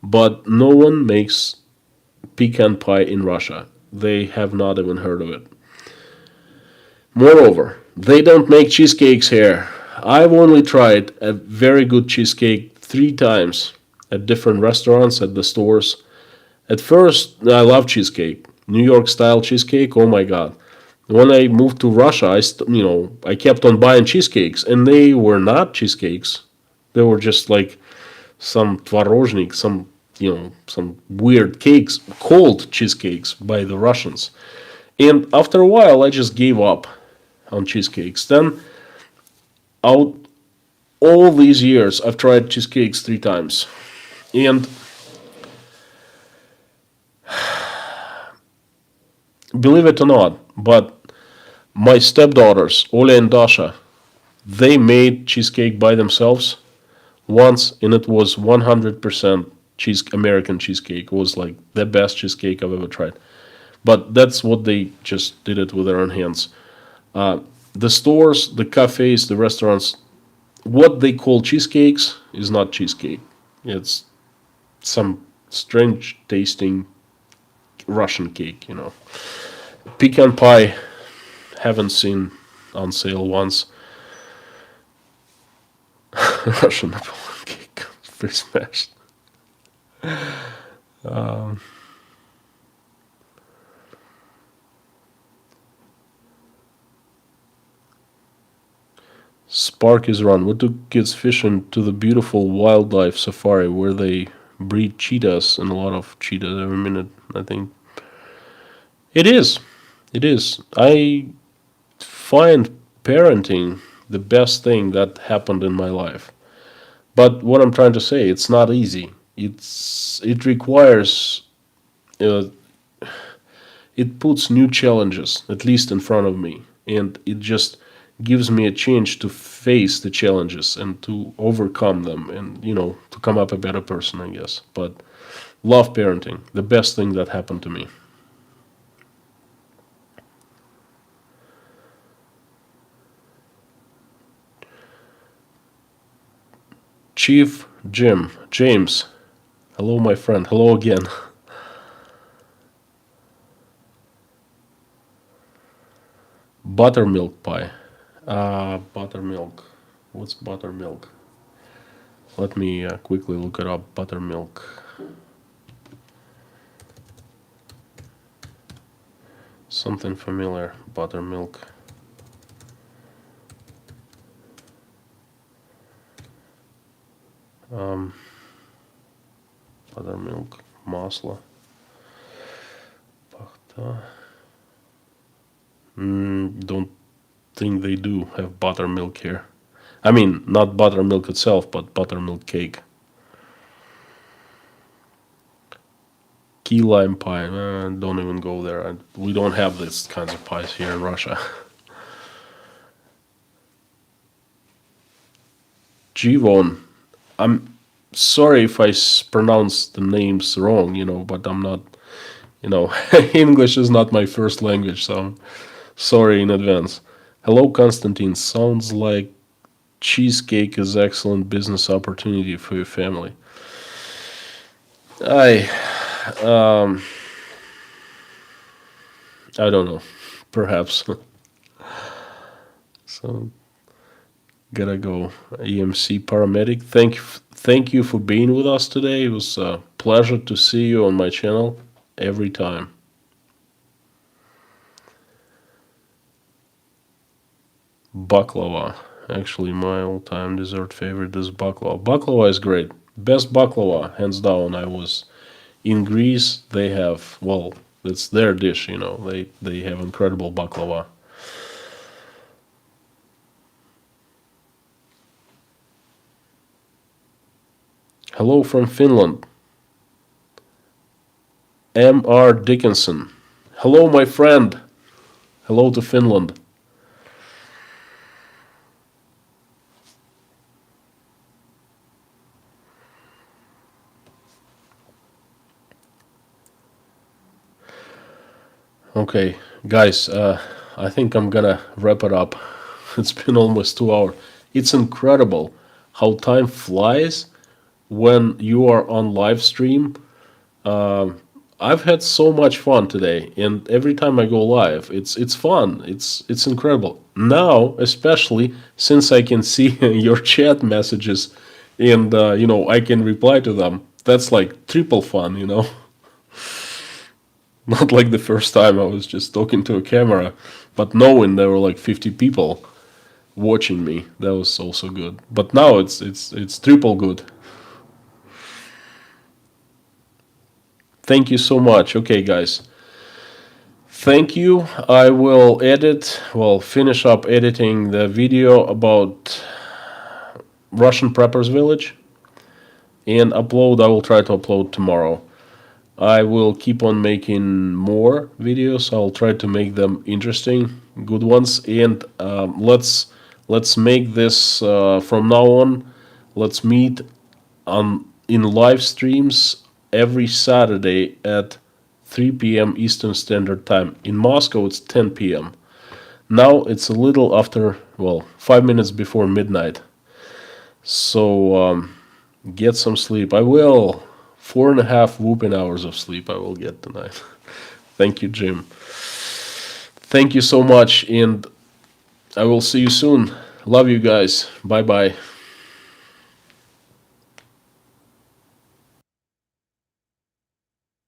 but no one makes pecan pie in Russia. They have not even heard of it. Moreover, they don't make cheesecakes here. I've only tried a very good cheesecake 3 times at different restaurants, at the stores. At first, I love cheesecake. New York style cheesecake, oh my god. When I moved to Russia, I kept on buying cheesecakes, and they were not cheesecakes. They were just like some tворожник, some weird cakes called cheesecakes by the Russians. And after a while, I just gave up on cheesecakes. Then, out all these years, I've tried cheesecakes 3 times, and believe it or not, but my stepdaughters, Oля and Dasha, they made cheesecake by themselves once, and it was 100% American cheesecake. It was like the best cheesecake I've ever tried. But that's what they just did it with their own hands. Uh, the stores, the cafes, the restaurants, what they call cheesecakes is not cheesecake. It's some strange tasting Russian cake. Pecan pie, haven't seen on sale once. Russian Napoleon cake, pretty smashed. Spark is run. We took kids fishing to the beautiful wildlife safari where they breed cheetahs and a lot of cheetahs every minute, I think. It is. It is. I find parenting the best thing that happened in my life. But what I'm trying to say, it's not easy. It requires uh, it puts new challenges, at least in front of me, and it just gives me a chance to face the challenges and to overcome them, and to come up a better person, I guess. But love parenting, the best thing that happened to me. Chief James, hello, my friend. Hello again. Buttermilk pie. Buttermilk. What's buttermilk? Let me quickly look it up. Buttermilk. Something familiar. Buttermilk. Um, Buttermilk. Masla. Pachta. Don't think they do have buttermilk here. I mean, not buttermilk itself, but buttermilk cake. Key lime pie. Don't even go there. We don't have these kinds of pies here in Russia. Givon. I'm sorry if I pronounce the names wrong, but I'm not, English is not my first language, so I'm sorry in advance. Hello, Constantine. Sounds like cheesecake is excellent business opportunity for your family. I, um, I don't know. Perhaps. So gotta go. EMC paramedic. Thank you for being with us today. It was a pleasure to see you on my channel every time. Baklava. Actually, my all-time dessert favorite is baklava. Baklava is great. Best baklava, hands down. I was in Greece. They have, well, it's their dish. They have incredible baklava. Hello from Finland. M.R. Dickinson. Hello, my friend. Hello to Finland. Okay, guys, I think I'm gonna wrap it up. It's been almost 2 hours. It's incredible how time flies when you are on live stream. I've had so much fun today, and every time I go live, it's fun. It's incredible. Now, especially since I can see your chat messages, and I can reply to them. That's like triple fun, Not like the first time I was just talking to a camera, but knowing there were like 50 people watching me, that was also good. But now it's triple good. Thank you so much. Okay, guys. Thank you. I will finish up editing the video about Russian Preppers Village and upload. I will try to upload tomorrow. I will keep on making more videos. I'll try to make them interesting, good ones, and let's make this from now on. Let's meet in live streams every Saturday at 3 p.m. Eastern Standard Time. In Moscow, it's 10 p.m. Now it's a little after, 5 minutes before midnight. So get some sleep. I will. 4.5 whooping hours of sleep I will get tonight. Thank you, Jim. Thank you so much, and I will see you soon. Love you guys. Bye bye.